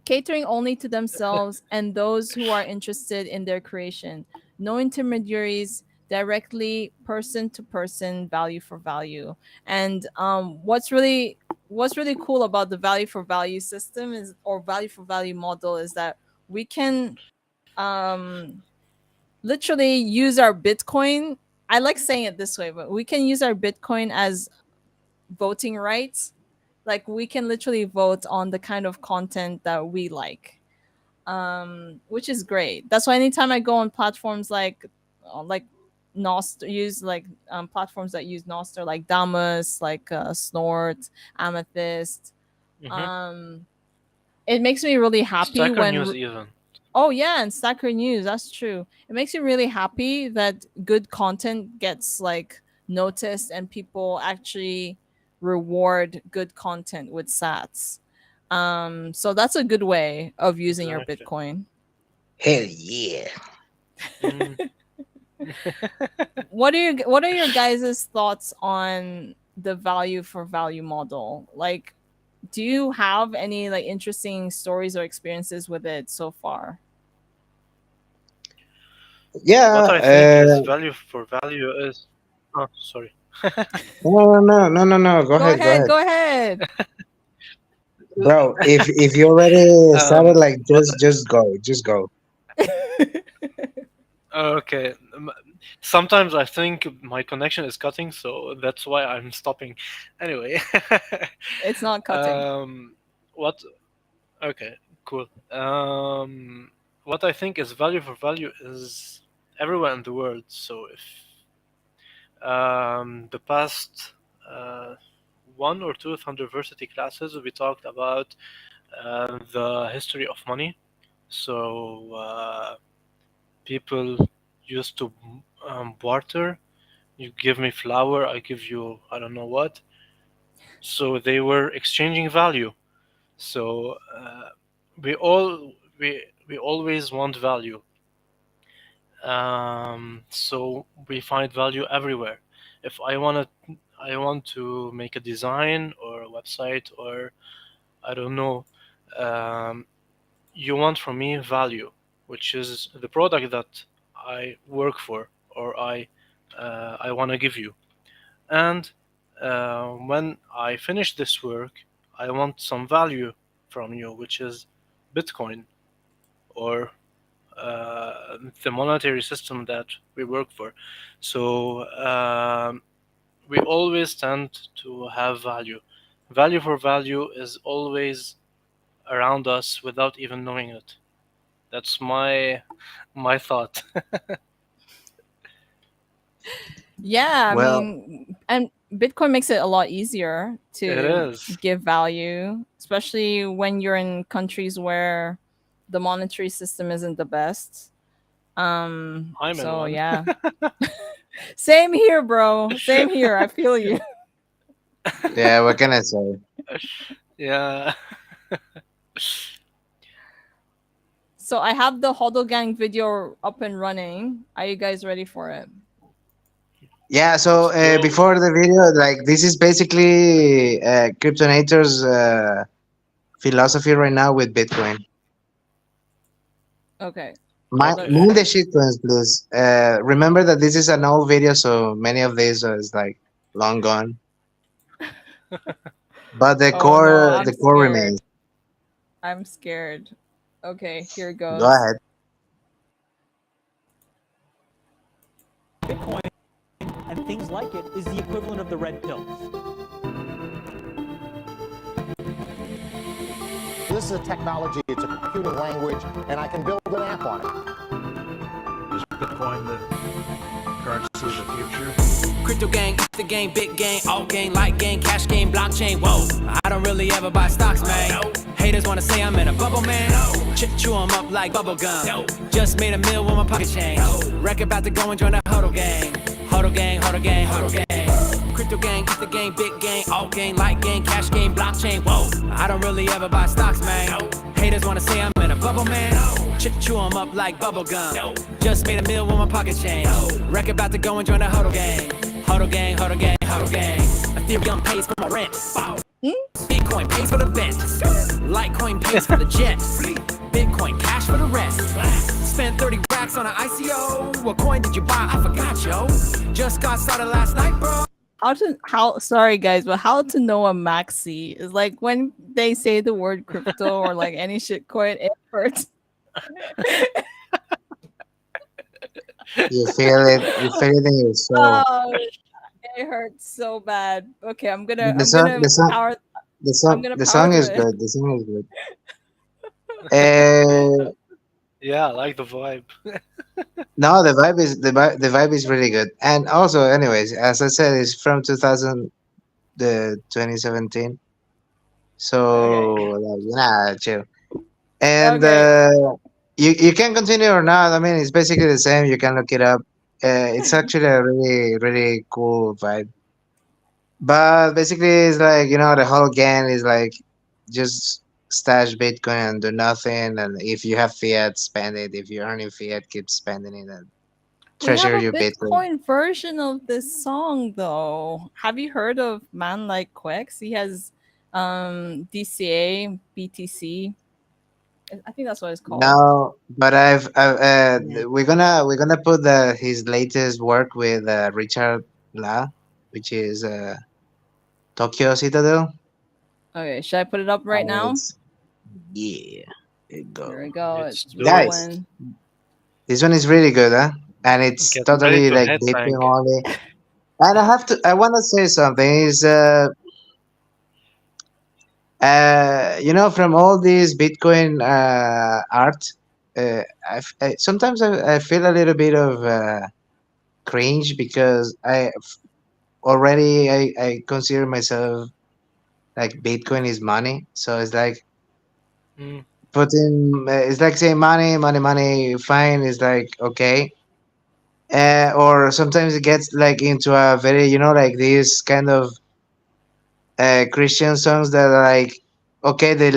catering only to themselves and those who are interested in their creation. No intermediaries, directly person to person, value for value. And what's really cool about the value for value system is or value for value model is that we can um literally use our Bitcoin. I like saying it this way, but we can use our Bitcoin as voting rights. Like we can literally vote on the kind of content that we which is great. That's why anytime I go on platforms like Nostr, use like platforms that use Nostr, like Damus, like Snort, Amethyst. Hmm. Um, it makes me really happy Stacker when News even. oh yeah, and Stacker News. That's true. It makes me really happy that good content gets like noticed and people actually reward good content with Sats. So that's a good way of using your Exactly. Bitcoin. Hell yeah. Mm. What are your guys' thoughts on the value for value model? Like, do you have any like interesting stories or experiences with it so far? What Yeah. I think is value for value is. Oh, sorry. No, no, no, no, no, no. Go Go ahead. Go ahead, ahead. go ahead. Bro, if you already started, Um, like, what? just go. Just go. Okay. Sometimes I think my connection is cutting, so that's why I'm stopping. Anyway. It's not cutting. um, what? Okay, cool. What I think is value for value is everywhere in the world. So if the past one or two THNDRversity classes, we talked about the history of money. So people used to barter. You give me flour, I give you I don't know what. So they were exchanging value. So we always want value. So we find value everywhere. If I want to make a design or a website or I don't know, um, you want from me value, which is the product that I work for or I want to give you. And when I finish this work, I want some value from you, which is Bitcoin or the monetary system that we work for. So we always tend to have value. Value for value is always around us without even knowing it. That's my thought. Yeah, I Well, mean, and Bitcoin makes it a lot easier It to is. give value, especially when you're in countries where the monetary system isn't the best. I'm in So one. yeah. Same here, bro. Same here. I feel you. Yeah, what can I say? Yeah. So I have the Hodl Gang video up and running. Are you guys ready for it? Yeah, so Let's go. before the video, like this is basically Kryptonator's philosophy right now with Bitcoin. Okay. Okay. Mind the shitcoins, please. Remember that this is an old video, so many of these is like long gone. But Oh no, the I'm core scared. remains. I'm scared. Okay, here it Go goes. ahead. Bitcoin and things like it is the equivalent of the red pill. This is a technology, it's a computing language, and I can build an app on it. Is Bitcoin the currency of the future? Crypto gang, the game, big game, alt game, light game, cash game, blockchain. Whoa, I don't really ever buy stocks, man. Haters wanna say I'm in a bubble, man. Chew 'em up like bubble gum. Just made a meal with my pocket change. Wreck about to go and join the hodl gang. Hodl gang, hodl gang, hodl gang. Crypto gang, the game, big game, alt game, light game, cash game, blockchain. Whoa, I don't really ever buy stocks, man. Haters wanna say I'm in a bubble, man. Chew 'em up like bubble gum. Just made a meal with my pocket change. Wreck about to go and join the hodl gang. Hodl gang, hodl gang, hodl gang. Ethereum pays for my rent. Bitcoin pays for the vent. Litecoin pays for the jet. Bitcoin cash for the rest. Spent 30 racks on an ICO. What coin did you buy? I forgot, yo. Just got started last night, bro. How sorry guys, but how to know a maxi is like when they say the word crypto or like any shit coin, it hurts. You feel it. You feel it in your soul. Oh, it hurts so bad. Okay, I'm gonna The I'm song, gonna the song, power the I'm song, gonna the power song through is it. good. The song is good. Uh, Yeah, I like the vibe. no, the vibe is really good. And also, anyways, as I said, it's from 2017. So Okay. like, nah, chill. And Okay. you can continue or not. I mean, it's basically the same. You can look it up. It's actually a really cool vibe. But basically, it's like the whole gang is like just stash Bitcoin and do nothing. And if you have fiat, spend it. If you're earning fiat, keep spending it and We have treasure a your Bitcoin. Bitcoin version of this song though. Have you heard of Man Like Quex? He has DCA, BTC. I think that's what it's called. No, but we're gonna put his latest work with Richard La, which is Tokyo Citadel. Okay, should I put it up right now? It's yeah, there you Here we go, go. Let's It's do it. guys. rolling. This one is really good, huh? And it's Get ready totally to like headbang. Bitcoin only. And I want to say something is from all these Bitcoin art, sometimes I feel a little bit of cringe because I consider myself like Bitcoin is money, so it's like Mm, putting it's like saying money, money, money. Fine, is like okay. Or sometimes it gets like into a very like this kind of Christian songs that are like okay, the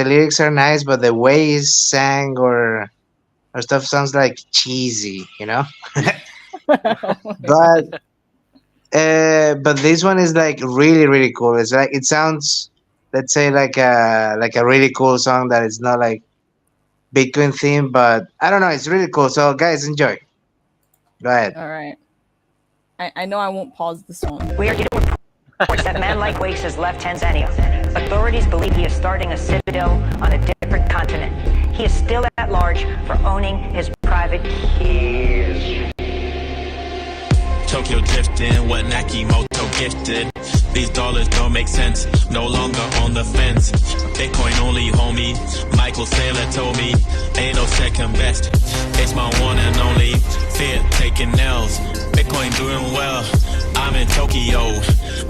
lyrics are nice, but the way it's sang or stuff sounds like cheesy, but this one is like really cool. It's like it sounds, let's say, like a really cool song that is not like Bitcoin theme, but I don't know, it's really cool. So guys, enjoy. Go ahead. All right. I know I won't pause this one. We are getting reports that man like Wakes has left Tanzania. Authorities believe he is starting a citadel on a different continent. He is still at large for owning his private keys. Tokyo drifting, what Nakimoto gifted. These dollars don't make sense, no longer on the fence. Bitcoin only, homie. Michael Saylor told me, ain't no second best. It's my one and only. Fear taking L's. Bitcoin doing well. I'm in Tokyo,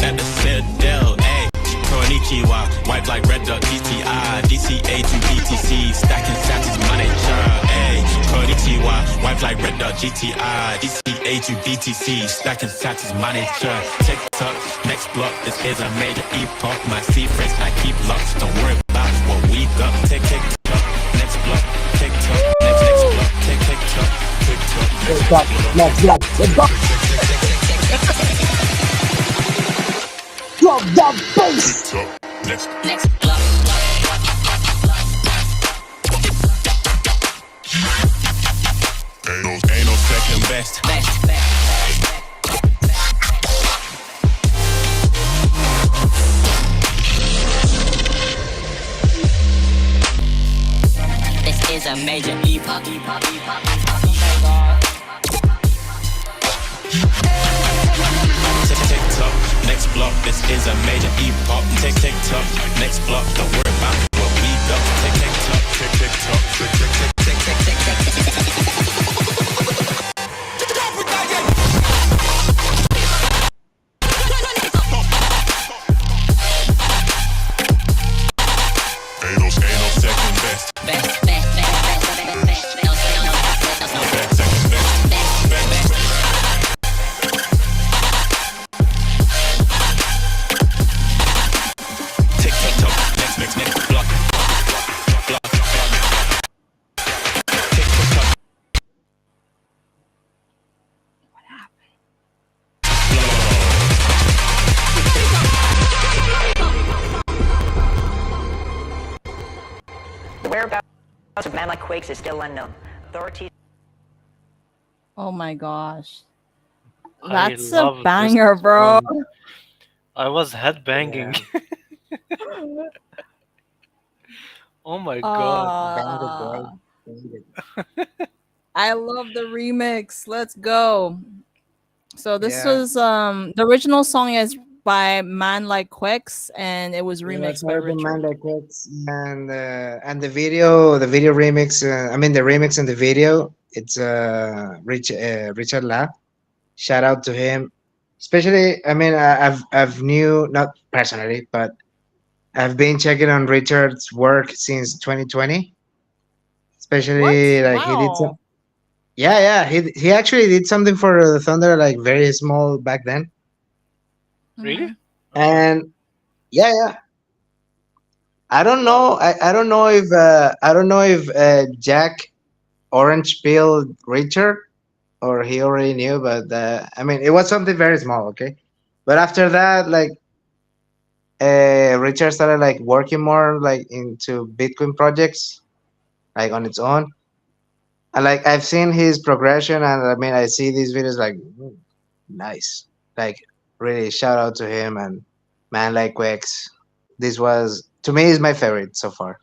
at the Citadel. Ay, Konnichiwa, wipe like red dot GTI, DCA to BTC, stacking status manager. Hey, Konnichiwa, wipe like red dot GTI, DCA to BTC, stacking status manager. TikTok, next block, this is a major epoch. My secrets I keep locked, don't worry about what we got. TikTok, next block, TikTok, next block, TikTok, TikTok, next block, Next, let's go. Drop that bass. next block. Ain't no second best. This is a major epoch. TikTok, next block, this is a major epoch. TikTok, next block, don't worry about what we got. TikTok, ain't no second best. Next block. The whereabouts of man like Quakes is still unknown. Authorities. Oh my gosh. I That's love a this banger, bro. song. I was headbanging. Oh my god. Ah, I love the remix. Let's go. So this Yeah. was the original song is by Man Like Quicks and it was remixed by I recommend Richard. that quotes and the video remix. I mean the remix and the video. It's Richard La. Shout out to him. Especially, I mean, I've knew not personally, but I've been checking on Richard's work since 2020. What? Especially like he did some. Wow. Yeah, he actually did something for the Thunder like very small back then. Really? Mhm. Okay. And yeah, I don't know. I don't know if Jack Orange Peel Richard or he already knew, but I mean it was something very small, okay. But after that, like Richard started like working more like into Bitcoin projects, like on its own. And like I've seen his progression, and I mean I see these videos like nice, like really shout out to him and man like Wex. This was to me is my favorite so far.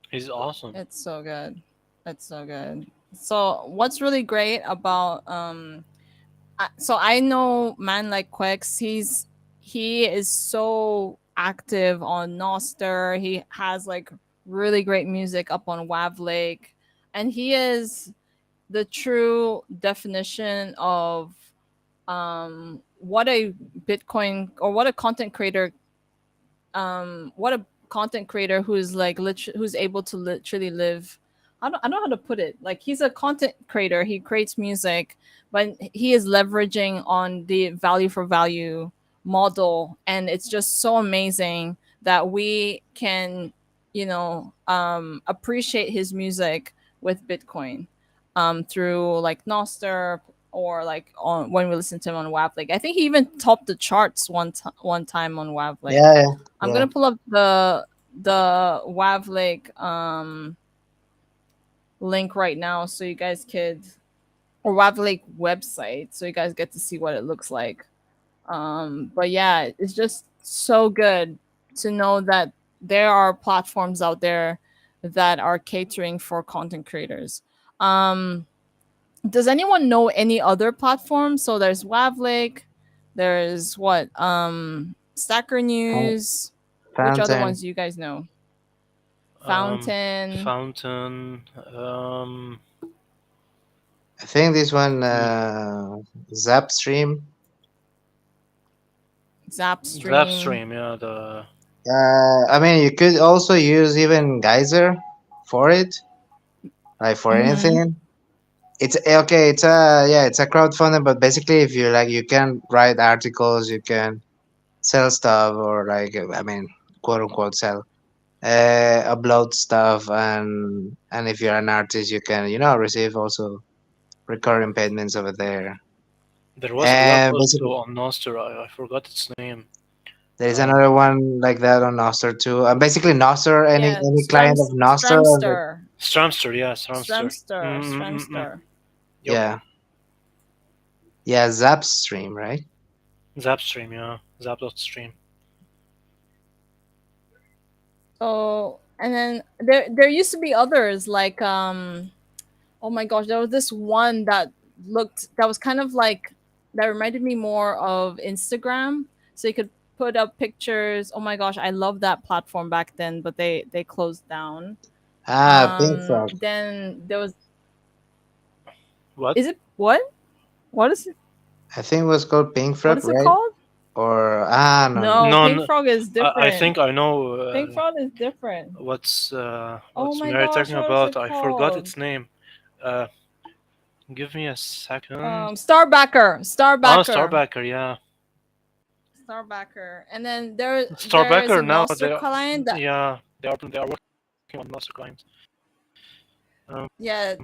He's awesome. It's so good. It's so good. So what's really great about so I know Man Like Quicks, he is so active on Noster. He has like really great music up on Wav Lake. And he is the true definition of what a Bitcoin or what a content creator who's like who's able to literally live. I don't know how to put it. Like he's a content creator. He creates music, but he is leveraging on the value for value model, and it's just so amazing that we can, appreciate his music with Bitcoin, through like Noster or like on when we listen to him on Wavlake. I think he even topped the charts one time on Wavlake. Yeah, I'm yeah. gonna pull up the Wavlake link right now so you guys could, or Wavlake website so you guys get to see what it looks like. But yeah, it's just so good to know that there are platforms out there that are catering for content creators. Does anyone know any other platforms? So there's Wavlake, there's what? Stacker News. Which other Fountain. ones do you guys know? Fountain. Fountain. I think this one Zapstream. Zapstream. Zapstream, yeah, I mean, you could also use even Geyser for it, like for Mm-hmm. anything. It's okay. It's a yeah, it's a crowdfunding, but basically, if you like, you can write articles, you can sell stuff, or like I mean, quote unquote sell, upload stuff, and if you're an artist, you can receive also recurring payments over there. There was a blog And also basically, on Nostr. I forgot its name. there is Uh, another one like that on Nostr too. And basically, Nostr, Yeah, any client of Nostr, Stramster, Stramster, yeah, Stramster. Stramster, Mm-mm-mm. Stramster. Yep, yeah, yeah, Zapstream, right? Zapstream, yeah, Zap.stream. So, and then there used to be others like oh my gosh, there was this one that was kind of like that reminded me more of Instagram. So you could put up pictures. Oh my gosh, I love that platform back then, but they closed down. Pink Frog. Then there was, What? is it what? What is it? I think it was called Pink What Frog, is it right? called? Or no, no. No, No, Pink no, Frog is I different. think I know Pink Frog is different. Oh what's my Mary gosh, talking what is about. it I forgot called? its name. Uh, Give me a second. Starbacker, Oh, Starbacker, Starbacker, yeah. Starbacker. And then there is a Starbacker now Noster client that, they are working on master clients. Um, yeah,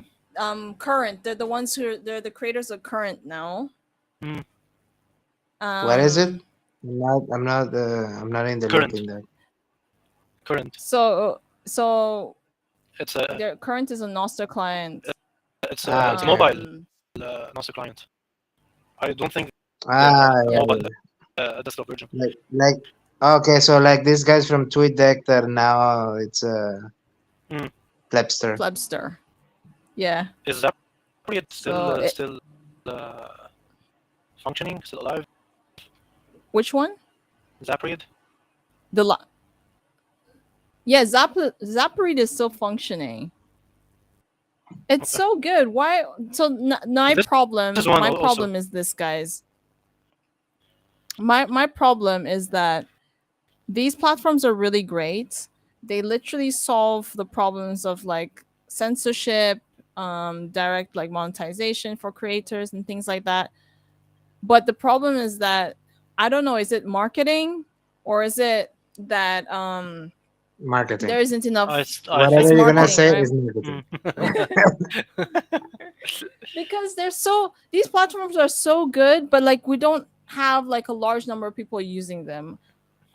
Current. They're the ones they're the creators of Current now. mm, What is it? Um, I'm not in the loop current, in that. current. so It's a their Current is a Noster client. it's a Okay. mobile Um, master client. I don't think they Ah, are a yeah, mobile yeah. desktop version. Like okay, so like these guys from TweetDeck that now it's Mm. Plebster. Plebster. Yeah. Is Zapriet So it, still uh, functioning? Still alive? which one? Zapriet? The yeah, Zaporid is still functioning. It's Okay. so good. Why? So This is one my also. problem is this, guys. My problem is that these platforms are really great. They literally solve the problems of like censorship, direct like monetization for creators and things like that. But the problem is that I don't know, is it marketing or is it that Marketing. there isn't enough. I It's think. Whatever you're gonna marketing, say right? is marketing. Mm. Because these platforms are so good, but like we don't have like a large number of people using them.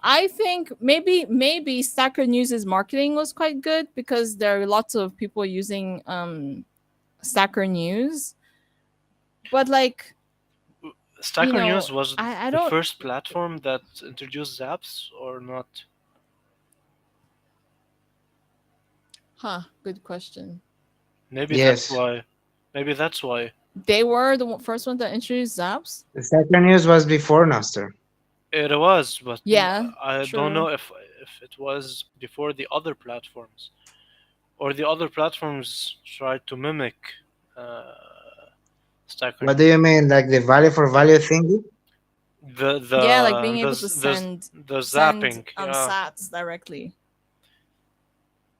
I think maybe Stacker News' marketing was quite good because there are lots of people using Stacker News. But like, Stacker News was I the don't. first platform that introduced Zaps or not? Huh, good question. Maybe that's Yes. why. Maybe that's why. They were the first one that introduced Zaps. The second news was before Nostr. It was, but Yeah, I don't true. know if it was before the other platforms or the other platforms tried to mimic uh, Stacker What do News. you mean? Like the value for value thingy? Yeah, like being able to The send zapping, yeah. sats directly.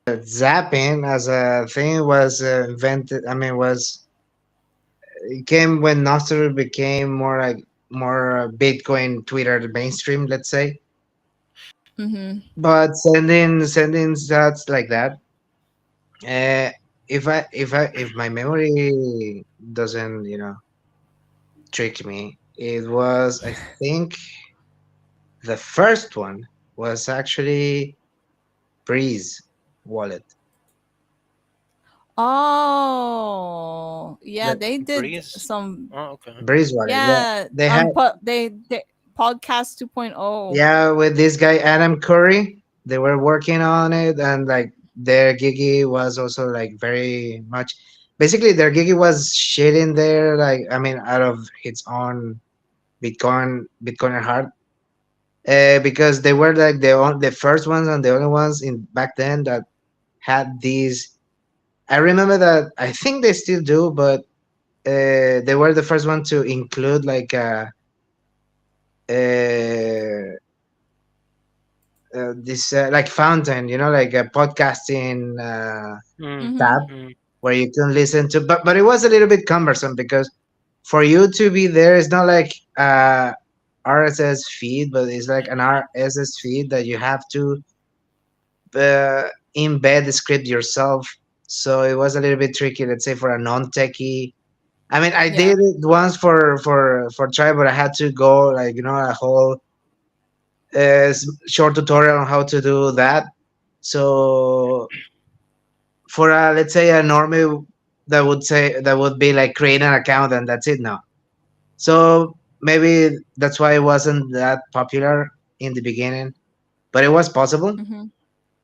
Zapping as a thing was invented. I mean, was it came when Nostr became more Bitcoin Twitter mainstream, let's say. Mm-hmm. But sending stats like that, uh, if my memory doesn't trick me, it was I think the first one was actually Breeze wallet. Oh, yeah, The they did Breeze. some. Oh, okay. Breeze wallet. Yeah, Yeah, they had they podcast 2.0. yeah with this guy Adam Curry. They were working on it, and like their Gigi was also like very much. Basically, their Gigi was shit in there. Like I mean, out of its own Bitcoiner heart. Because they were like the first ones and the only ones in back then that had these. I remember that I think they still do, but they were the first one to include like uh, this like fountain, like a podcasting Mm, Mm-hmm. tab mm, where you can listen to. But it was a little bit cumbersome because for you to be there, it's not like RSS feed, but it's like an RSS feed that you have to uh, embed the script yourself. So it was a little bit tricky, let's say, for a non-techie. I mean, I Yeah. did it once for try, but I had to go like a whole short tutorial on how to do that. So for let's say a normie, that would be like create an account and that's it now. So maybe that's why it wasn't that popular in the beginning, but it was possible. Mm-hmm.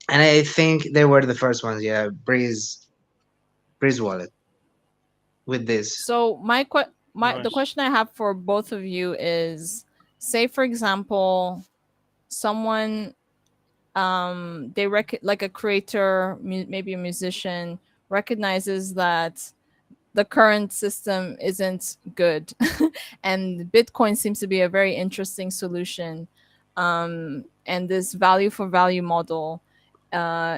And I think they were the first ones. Yeah, Breeze Wallet with this. So the nice. question I have for both of you is, say for example, someone like a creator, maybe a musician, recognizes that the current system isn't good and Bitcoin seems to be a very interesting solution, and this value for value model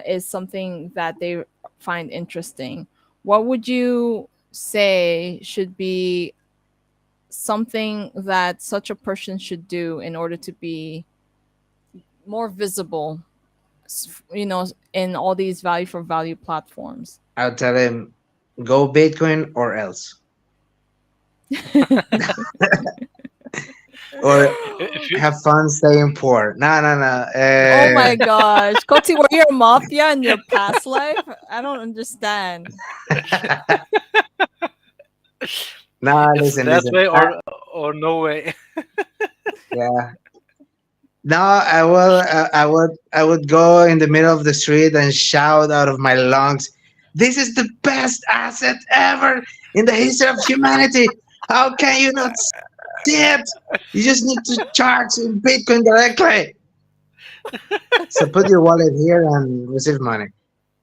is something that they find interesting. What would you say should be something that such a person should do in order to be more visible, in all these value for value platforms? I'll tell him, go Bitcoin or else, or If you have fun staying poor. No, no, no. Oh my gosh. Koti, were you a mafia in your past life? I don't understand. No, it's listen, that listen. way or no way. Yeah. No, I would go in the middle of the street and shout out of my lungs, "This is the best asset ever in the history of humanity. How can you not see it? You just need to charge in Bitcoin directly. So put your wallet here and receive money."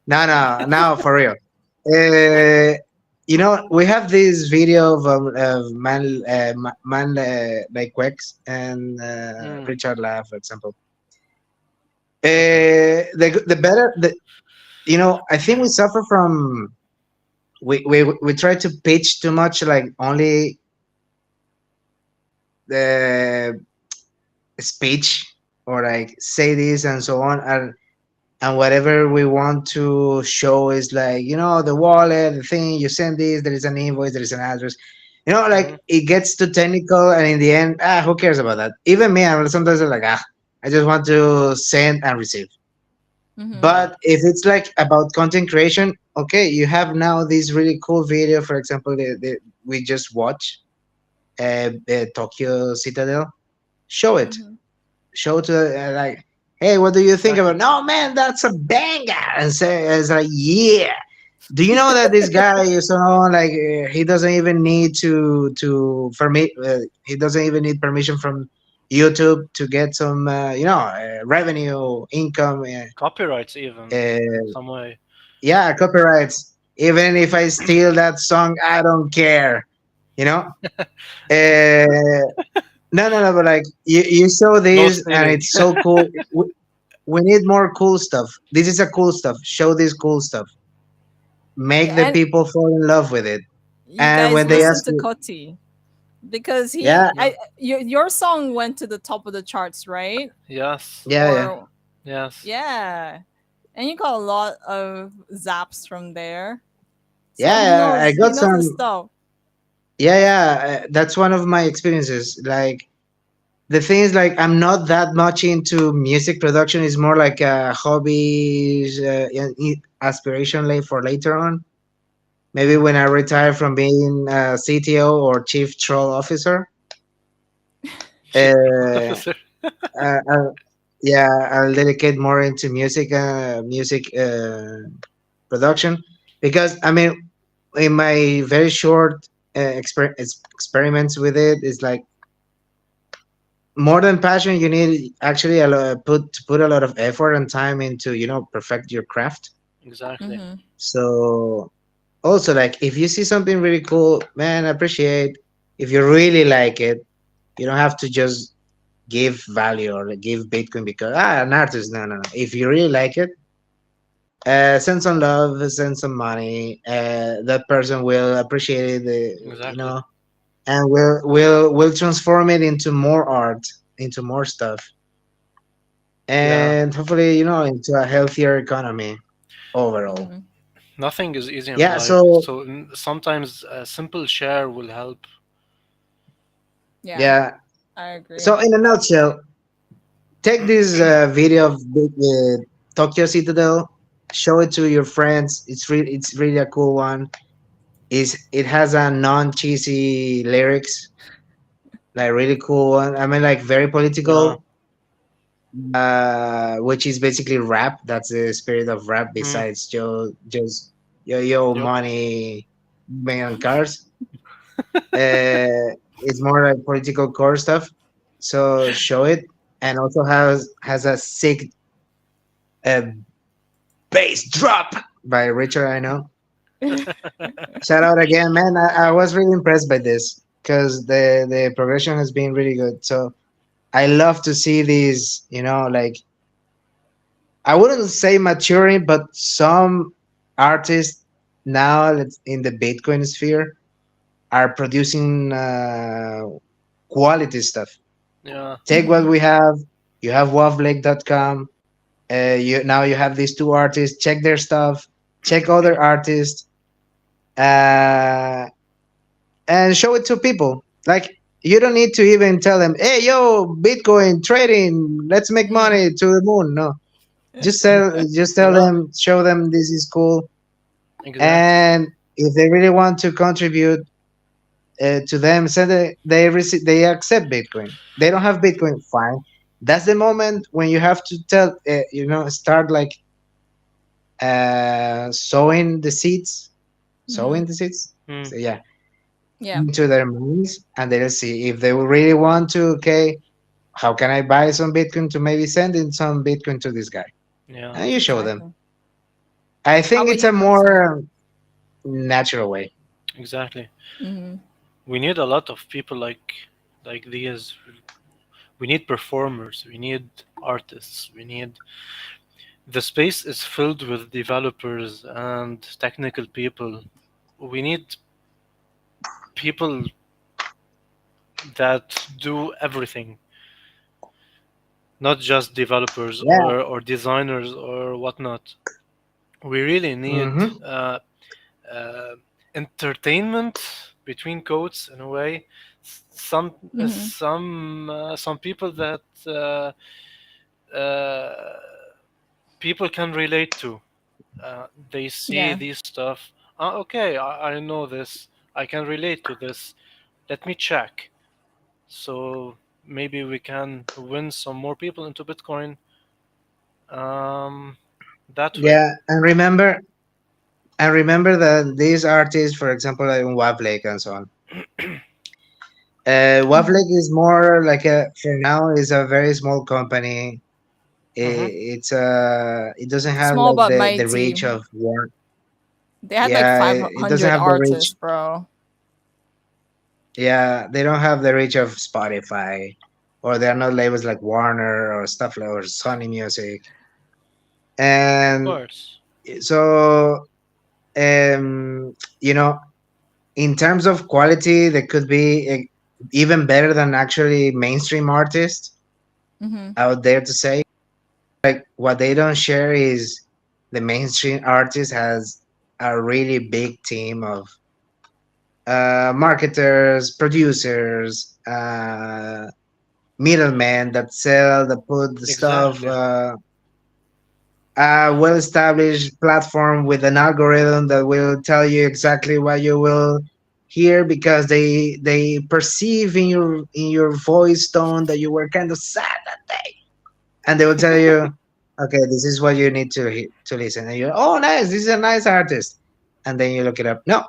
No, no, no, for real. Uh, we have this video of man like Wex and Mm, Richard La, for example. okay. The better I think we suffer from we try to pitch too much, like only the speech or like say this and so on, and whatever we want to show is like the wallet, the thing you send this, there is an invoice, there is an address, Mm, like it gets too technical, and in the end, who cares about that? Even me, I'm sometimes like, I just want to send and receive. Mm-hmm. mm, But if it's like about content creation, okay, you have now this really cool video. For example, we just watched Tokyo Citadel. Show it. Mm-hmm. Show to like, hey, what do you think about? exactly. No, man, that's a banger. And say, it's like, yeah. Do you know that this guy is like he doesn't even need to permit he doesn't even need permission from YouTube to get some revenue income. Copyrights even Uh, some way. yeah, copyrights. Even if I steal that song, I don't care. You know. No, no, no. But like you show No this, and stealing. it's so cool. We need more cool stuff. This is a cool stuff. Show this cool stuff. Make the And people fall in love with it. you And guys when they listen ask to you, Koti because yeah, Yeah. your song went to the top of the charts, right? Yes. yeah, yeah, Or Yes. yeah, and you got a lot of zaps from there. So yeah, yeah. I he got knows his some. stuff. Yeah, yeah. That's one of my experiences. Like the thing is, like I'm not that much into music production. It's more like a hobby, aspiration for later on. Maybe Mm. when I retire from being a CTO or chief troll officer. Chief Uh, officer. yeah, I'll dedicate more into music production, because I mean, in my very short experiments with it, it's like more than passion. You need actually put a lot of effort and time into perfect your craft. Exactly. Mm-hmm. So also, like if you see something really cool, man, appreciate. If you really like it, you don't have to just give value or give Bitcoin because an artist. No, no, no. If you really like it, send some love, send some money. That person will appreciate it, Exactly. and will transform it into more art, into more stuff, Yeah. and hopefully, into a healthier economy overall. Hmm. Nothing is easy in Yeah. life, So so sometimes a simple share will help. Yeah, yeah. I agree. So in a nutshell, take this video of Tokyo Citadel, show it to your friends. It's really a cool one. Is it has a non cheesy lyrics, like really cool one. I mean, like very Yeah. political, which is basically rap. That's the spirit of rap. Mm, Besides just yo yep. money, man cars. It's more like political core stuff. So show it, and also has a sick uh, bass drop by Richard. I know. Shout out again, man. I was really impressed by this because the progression has been really good. So I love to see these, like I wouldn't say maturing, but some artists now in the Bitcoin sphere are producing quality stuff. Yeah. Take what Hmm. we have. You have wavlake.com. You have these two artists. Check their stuff. Check other artists. Uh, and show it to people. Like you don't need to even tell them, "Hey, yo, Bitcoin trading, let's make Hmm. money to the moon." No, just tell Yeah. them, show them this is cool, Exactly. and if they really want to contribute to them, send they accept Bitcoin. They don't have Bitcoin, fine. That's the moment when you have to start like sowing the seeds, Hmm. sowing the seeds. Mm, So yeah, Yeah. into their minds, and they'll see if they really want to. Okay, how can I buy some Bitcoin to maybe send in some Bitcoin to this guy? yeah. And you show them. Exactly. I How think about it's you, a Nelson? more natural way. Exactly. Hmm. We need a lot of people like these. We need performers. We need artists. We need the space is filled with developers and technical people. We need people that do everything, not just developers Yeah. or designers or whatnot. We really need Mm-hmm. uh, entertainment between quotes in a way. Hmm. Some people that uh, people can relate to. They see Yeah. these stuff. Okay, I know this. I can relate to this. Let me check. So maybe we can win some more people into Bitcoin. Um, that way. Yeah, and remember that these artists, for example, like in Wavlake and so on. Hmm. Wavlake is more like for now is a very small company. Mm-hmm. It doesn't have Small like but the reach mighty. of war. They had like Yeah, it doesn't 500 have the reach. artists, bro. Yeah, they don't have the reach of Spotify, or they're not labels like Warner or stuff like or Sony Music. Of And course. so, you know, in terms of quality, they could be even better than actually mainstream artists Hmm. out there to say. Like what they don't share is the mainstream artist has a really big team of marketers, producers, middlemen that sell, that put the stuff, Exactly. a well-established platform with an algorithm that will tell you exactly what you will hear because they perceive in your voice tone that you were kind of sad that day, and they will tell you, okay, this is what you need to listen, and you're, oh, nice, this is a nice artist, and then you look it up. No,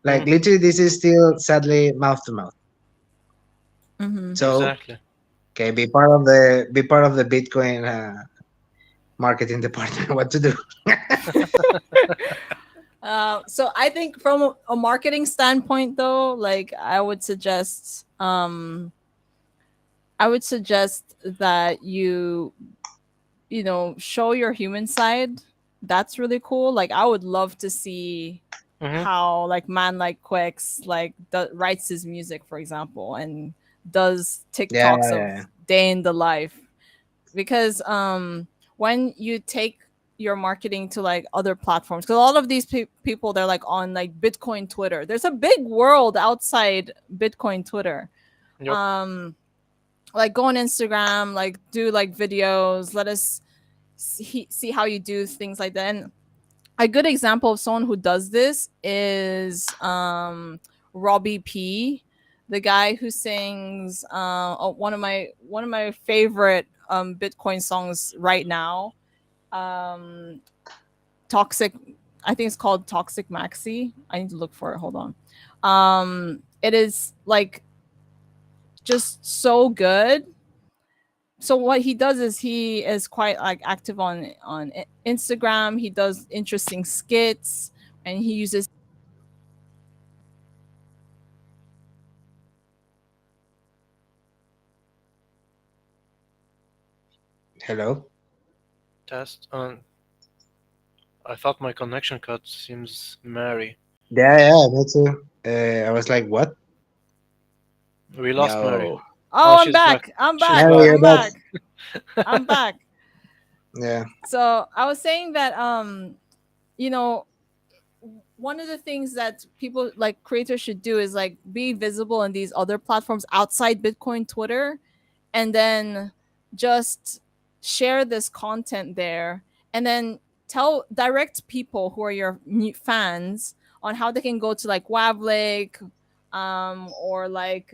like Mm, literally, this is still sadly mouth to mouth. Hmm. So exactly. okay, be part of the Bitcoin marketing department. What to do? So I think from a marketing standpoint, though, like I would suggest, I would suggest that show your human side. That's really cool. Like I would love to see Mm-hmm. how like man like Quicks like writes his music, for example, and does Yeah, TikToks yeah, of yeah. day in the life. Because when you take your marketing to like other platforms, because all of these people, they're like on like Bitcoin Twitter. There's a big world outside Bitcoin Twitter. Yep. Like go on Instagram, like do like videos, let us see how you do things like that. And a good example of someone who does this is Robbie P, the guy who sings one of my favorite Bitcoin songs right now. Um, Toxic, I think it's called Toxic Maxi. I need to look for it. Hold on. It is like just so good. So what he does is he is quite like active on Instagram. He does interesting skits, and he uses Hello. Test. I thought my connection cut. Seems Mary. Yeah, yeah, me too. I was like, what? We lost Mary. Yo. Oh, Oh, I'm she's back. back. I'm She's back. Mary, back. you're I'm back. back. I'm back. Yeah. So I was saying that you know, one of the things that people like creators should do is like be visible in these other platforms outside Bitcoin Twitter, and then just share this content there, and then direct people who are your fans on how they can go to like Wavlake, or like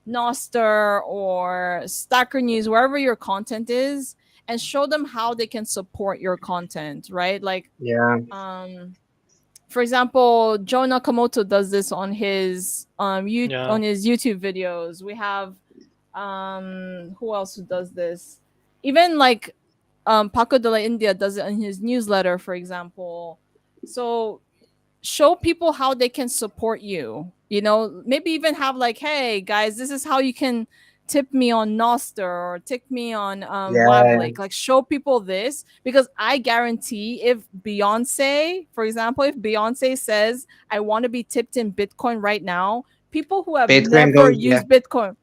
Noster or Stacker News, wherever your content is, and show them how they can support your content, right? Like, Yeah. um, for example, Joe Nakamoto does this on Yeah. on his YouTube videos. We have who else who does this? Even like Paco de la India does it in his newsletter, for example. So show people how they can support you. Maybe even have like, hey guys, this is how you can tip me on Noster or tip me on Yeah. Wavlake. Like show people this, because I guarantee if Beyonce, for example, if Beyonce says I want to be tipped in Bitcoin right now, people who have Bitcoin never goes, yeah, used Bitcoin,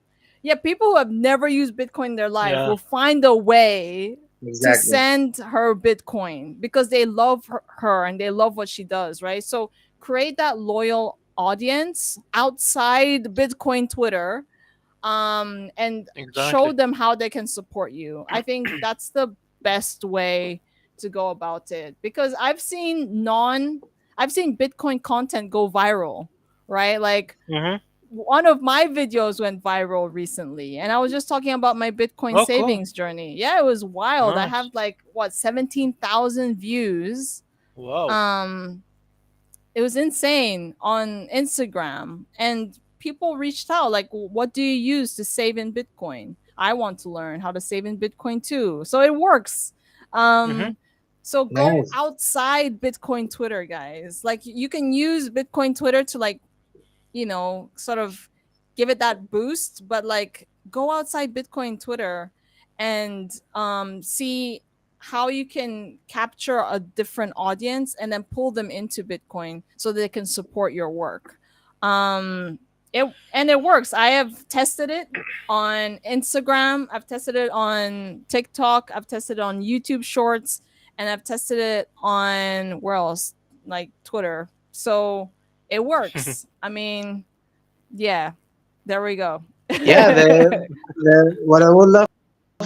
yeah, people who have never used Bitcoin in their life Yeah. will find a way to exactly. send her Bitcoin because they love her and they love what she does, right? So create that loyal audience outside Bitcoin Twitter, and show Exactly. them how they can support you. I think that's the best way to go about it, because I've seen Bitcoin content go viral, right? Like Mm-hmm. one of my videos went viral recently, and I was just talking about my Bitcoin Oh, cool. savings journey. Yeah, it was wild. I have Nice. like what 17,000 views. Wow. um it was insane on Instagram, and people reached out like, what do you use to save in Bitcoin? I want to learn how to save in Bitcoin too. So it works. Mm-hmm. So go Nice. outside Bitcoin Twitter, guys. Like you can use Bitcoin Twitter to like, sort of give it that boost, but like go outside Bitcoin Twitter and see how you can capture a different audience and then pull them into Bitcoin so they can support your work. Um it works. I have tested it on Instagram, I've tested it on TikTok, I've tested it on YouTube Shorts, and I've tested it on where else? Like Twitter. So it works. I mean, yeah, there we go. Yeah, the what I would love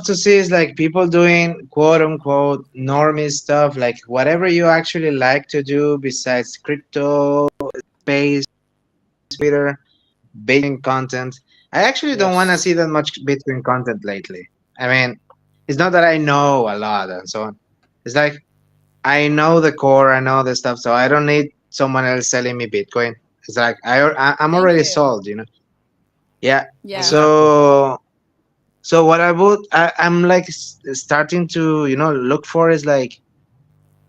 to see is like people doing quote unquote normie stuff, like whatever you actually like to do besides crypto, space, Twitter, Bitcoin content. I actually don't want to Yes. see that much Bitcoin content lately. I mean, it's not that I know a lot and so on. It's like I know the core, I know the stuff, so I don't need someone else selling me Bitcoin. It's like I'm Thank already you. sold. Yeah. Yeah. Exactly. So what I'm like starting to look for is like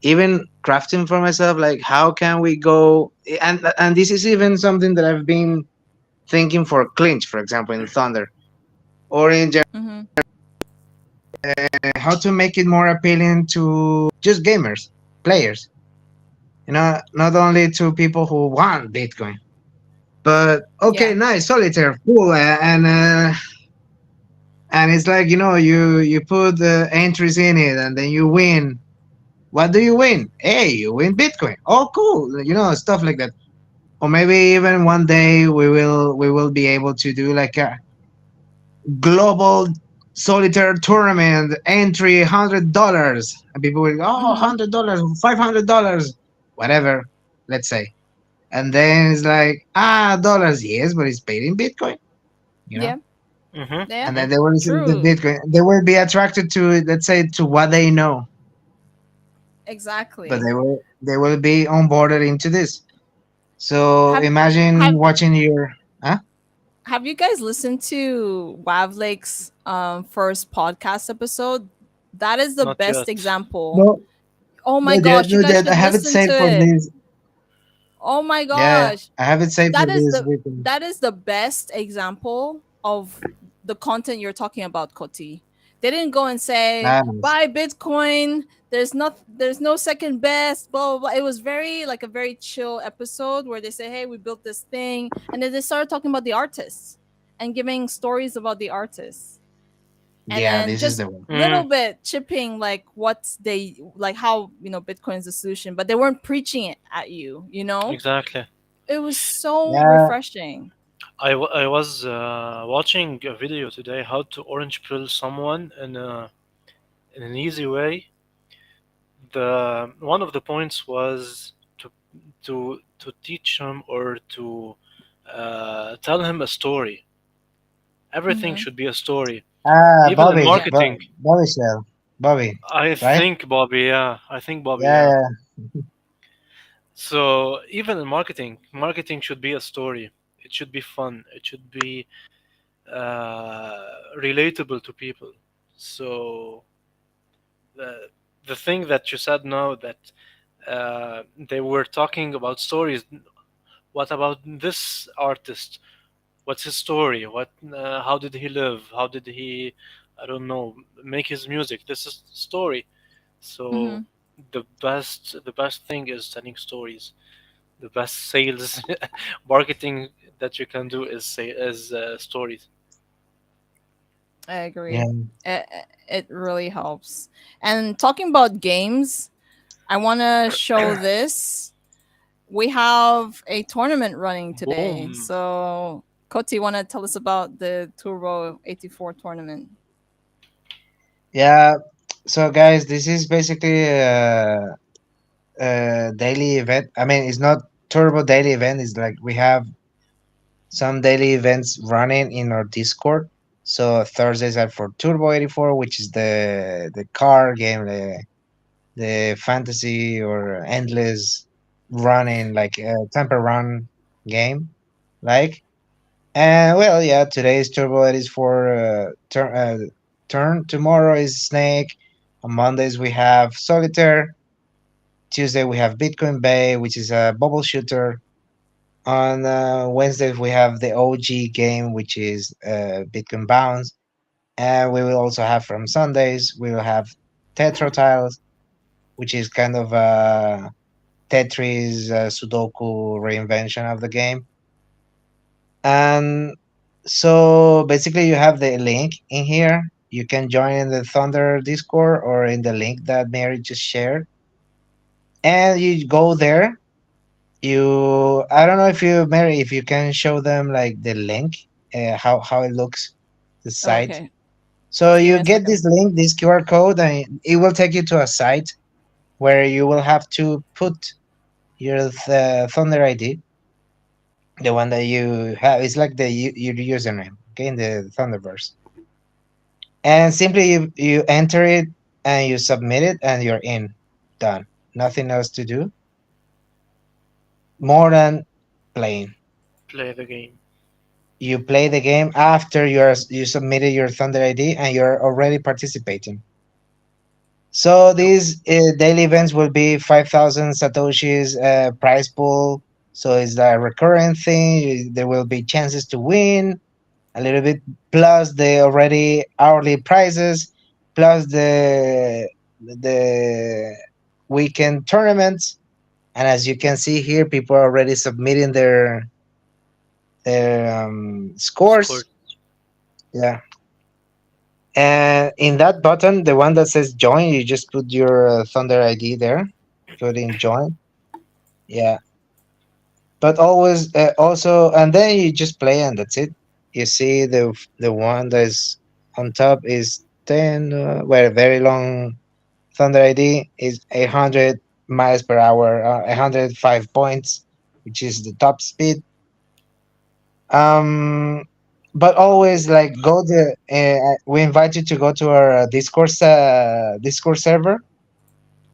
even crafting for myself, like how can we go, and this is even something that I've been thinking for Clinch, for example, in Thunder. or in general, Mm-hmm. how to make it more appealing to just gamers, players. Not only to people who want Bitcoin. But okay, Yeah. nice, solitaire, cool, and it's like you put the entries in it, and then you win. What do you win? Hey, you win Bitcoin. Oh, cool, stuff like that. Or maybe even one day we will be able to do like a global solitaire tournament entry $100, and people will go, oh, Mm-hmm. $100, $500, whatever, let's say. And then it's like, dollars, yes, but it's paid in Bitcoin, you know. Yeah. Mm-hmm. Yeah. And then they will receive the True. Bitcoin. They will be attracted to it, let's say, to what they know, but Exactly. they will be onboarded into this. So Have imagine have watching your, huh? have you guys listened to Wavlake's first podcast episode? That is the Not best yet. example. No, Oh my not yet, gosh, you not guys yet. I should have it listen to saved for it. this. Oh my Yeah, gosh. I have it saved for That is this the weekend. that is the best example of the content you're talking about, Koti. They didn't go and say Nice. buy Bitcoin. There's no second best. Blah, blah blah. It was a very chill episode where they say, "Hey, we built this thing," and then they started talking about the artists and giving stories about the artists, and Yeah, then this is just the one. little Mm, bit chipping like what they like how Bitcoin is the solution, but they weren't preaching it at you. exactly. It was so Yeah, refreshing. I was watching a video today how to orange pill someone in an easy way. The one of the points was to teach him or to tell him a story. Everything Mm-hmm. should be a story. Even in Bobby, Yeah. marketing, Bobby Shell, Bobby, I right? think Bobby, yeah, I think Bobby, Yeah, yeah. yeah, So even in marketing should be a story. It should be fun. It should be relatable to people. So the the thing that you said now that they were talking about stories. What about this artist? What's his story? What? How did he live? How did he? I don't know. Make his music. This is story. So Mm-hmm. the best thing is telling stories. The best sales marketing that you can do is say is stories. I agree. yeah. It really helps. And talking about games, I want to show this. We have a tournament running today. Boom. So, Koti, want to tell us about the Turbo 84 tournament? Yeah. So, guys, this is basically a daily event. I mean, it's not turbo daily event. It's like we have some daily events running in our Discord. So Thursdays are for Turbo 84, which is the car game, the fantasy or endless running like temper run game, like. And well, yeah, today is Turbo 84 turn. Tomorrow is Snake. On Mondays we have Solitaire. Tuesday we have Bitcoin Bay, which is a bubble shooter. On Wednesdays we have the OG game, which is Bitcoin Bounce, and we will also have from Sundays we will have Tetra Tiles, which is kind of a Tetris Sudoku reinvention of the game. And so basically, you have the link in here. You can join in the Thunder Discord or in the link that Mary just shared, and you go there. I don't know if you, Mary, if you can show them like the link, how it looks, the Oh, site. okay. So Just give me you a get second. this link, this QR code, and it will take you to a site where you will have to put your Thunder ID, the one that you have. It's like your username, okay, in the Thunderverse, and simply you enter it and you submit it, and you're in. Done. Nothing else to do more than playing. Play the game. You play the game after you submitted your Thunder ID and you're already participating. So these daily events will be 5,000 satoshis prize pool. So it's a recurrent thing. There will be chances to win, a little bit, plus the already hourly prices, plus the weekend tournaments. And as you can see here, people are already submitting their Score. scores. Yeah. And in that button, the one that says join, you just put your Thunder ID there, put in join. Yeah. But always also, and then you just play and that's it. You see the one that is on top is 10, where very long Thunder ID is 800 miles per hour, 105 points, which is the top speed. Um, but always like go to. We invite you to go to our Discord server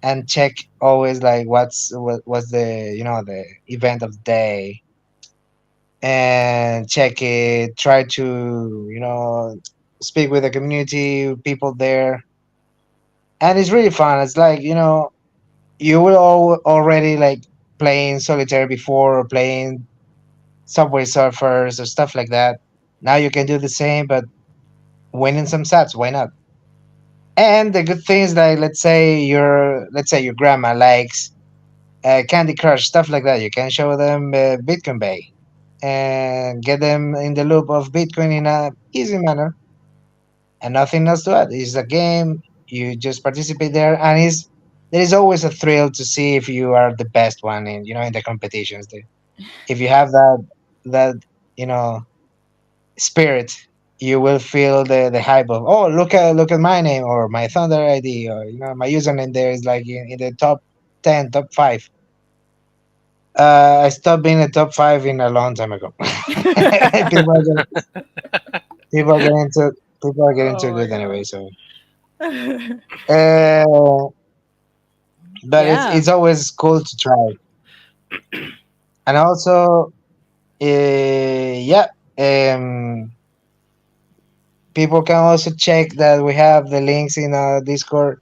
and check always like what's the the event of the day, and check it. Try to speak with the community people there, and it's really fun. It's like you will already like playing solitaire before or playing Subway Surfers or stuff like that. Now you can do the same, but winning some sets. Why not? And the good thing is that let's say your grandma likes Candy Crush stuff like that. You can show them Bitcoin Bay and get them in the loop of Bitcoin in a easy manner, and nothing else to add. It's a game. You just participate there, and there is always a thrill to see if you are the best one in the competitions. If you have that you know spirit, you will feel the hype of, oh, look at my name or my Thunder ID, or my username there is like in the top 10, top 5. I stopped being a top 5 in a long time ago. people are getting, people are getting too people are getting too Oh my good anyway. god. So, uh, but Yeah, it's always cool to try, and also, yeah, people can also check that we have the links in our Discord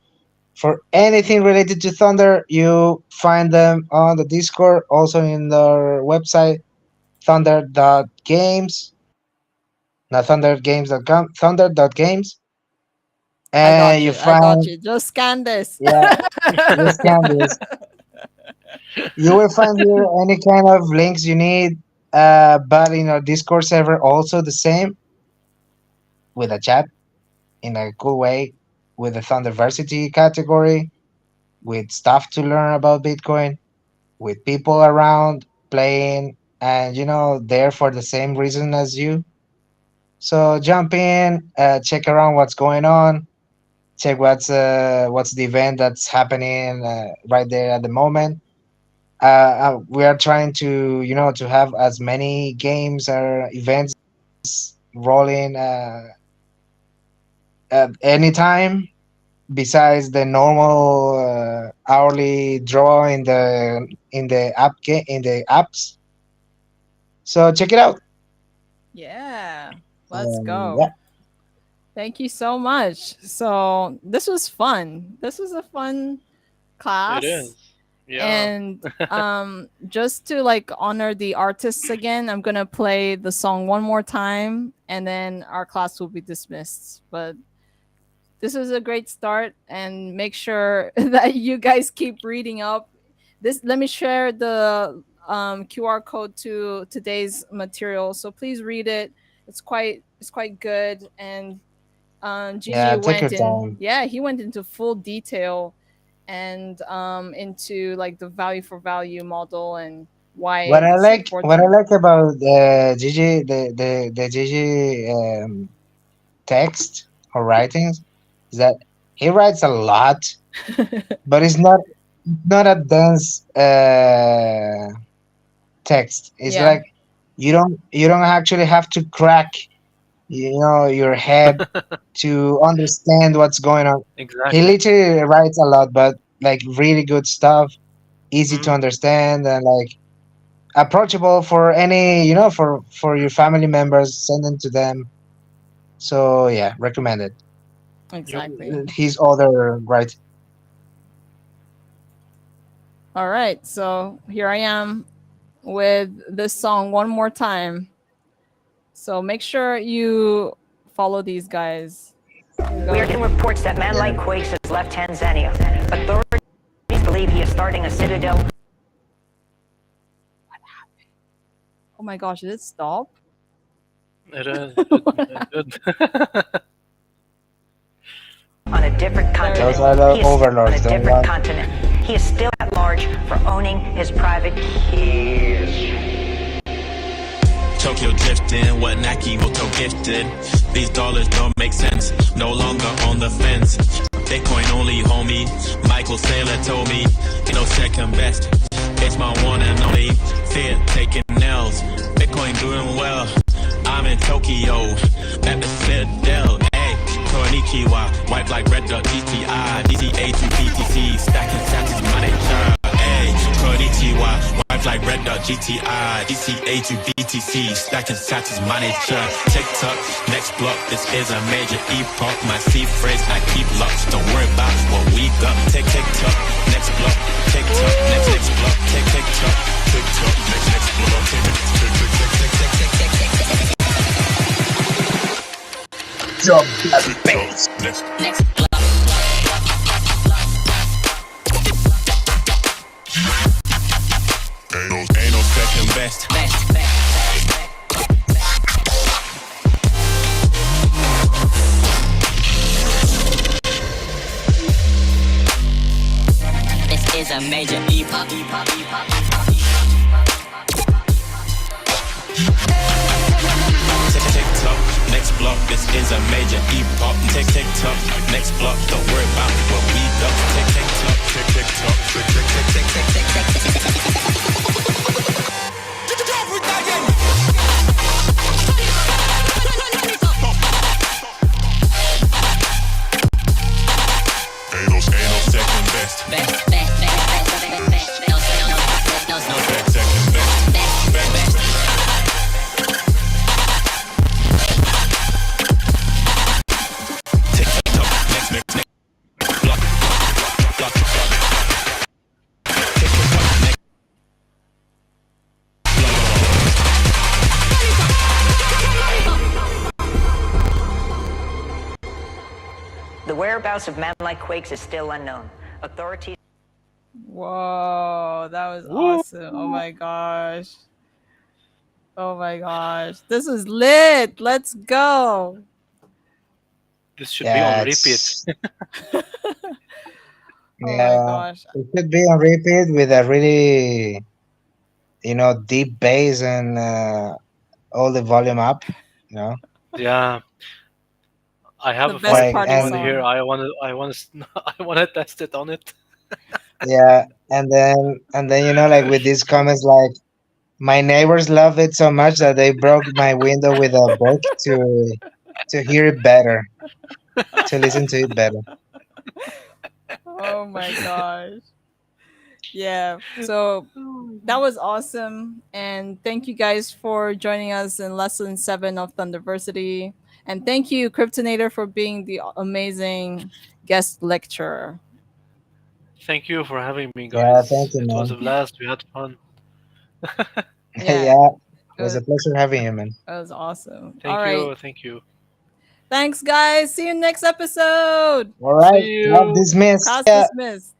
for anything related to Thunder. You find them on the Discord, also in our website, thunder.games, not thundergames.com, thunder.games. I And got you you. I got find, you. Just scan this. yeah, this canvas. You will find here any kind of links you need, but in our Discord server, also the same, with a chat in a cool way, with the THNDRversity category, with stuff to learn about Bitcoin, with people around playing, and there for the same reason as you. So jump in, check around what's going on, check what's the event that's happening right there at the moment. We are trying to have as many games or events rolling at any time, besides the normal hourly draw in the apps. So check it out. Yeah, let's go. Yeah, Thank you so much. So this was fun. This was a fun It class. is. Yeah. And just to like honor the artists again, I'm gonna play the song one more time and then our class will be dismissed. But this was a great start, and make sure that you guys keep reading up. This Let me share the QR code to today's material, so please read it. It's quite good. And Gigi yeah. Take your went in, time. yeah, he went into full detail and into like the value for value model and why it's What I important. like about Gigi, the Gigi text or writings, is that he writes a lot, but it's not a dense text. It's Yeah, like you don't actually have to crack your head to understand what's going on. He Exactly. literally writes a lot, but like really good stuff, easy to Mm. understand, and like approachable for any for your family members. Send them to them. So yeah, recommended. Yep. exactly. His other right. All right, so here I am with this song one more time. So make sure you follow these guys. Here we We are go. getting reports that man like Quakes has left Tanzania. Authorities believe he is starting a citadel Oh my gosh, did it stop? It is. Good. on a different continent. Those are the He is still on a overlords. Don't different want. continent. He is still at large for owning his private keys. Tokyo drifting, what Nike Moto gifted. These dollars don't make sense, no longer on the fence. Bitcoin only, homie. Michael Saylor told me, ain't no second best. It's my one and only. Fear taking L's. Bitcoin doing well. I'm in Tokyo, at the Citadel. Hey, Konnichiwa, wipe like red dot GTI, DCA to BTC, stacking sats manager. Hey, Konnichiwa, wipe like red dot GTI, DCA to BTC, stacking sats manager. TikTok, next block, this is a major epoch. My C phrase, I keep locks, don't worry about what we got. TikTok, next block, TikTok, next block, TikTok, TikTok, next block, Drop that bass. next ain't no second best. This is a major epoch. TikTok, next block, this is a major epoch. TikTok, next block, don't worry about what we got. TikTok, ain't no second best. Second best. TikTok, next block, block. TikTok, next The whereabouts of man like Quakes is still unknown. Authorities Whoa, that was awesome. Oh my gosh. Oh my gosh. This is lit. Let's go. This should be on repeat. It's Oh my yeah. gosh. It should be on repeat with a really, deep bass and all the volume up. You know, Yeah, I have The a best like party one song. here. I wanna test it on it. yeah, and then like with these comments like my neighbors love it so much that they broke my window with a brick to hear it better, to listen to it better. Oh my gosh. Yeah. So that was awesome. And thank you guys for joining us in lesson 7 of THNDRversity. And thank you, Kryptonator, for being the amazing guest lecturer. Thank you for having me, Yeah, guys. thank you, It was a man. blast. We had fun. Yeah. Yeah, it It was a was, pleasure having you, man. it was awesome. Thank All right. you. Thank you. Thanks, guys. See you next episode. All right, See club you. dismissed. Class Yeah. dismissed.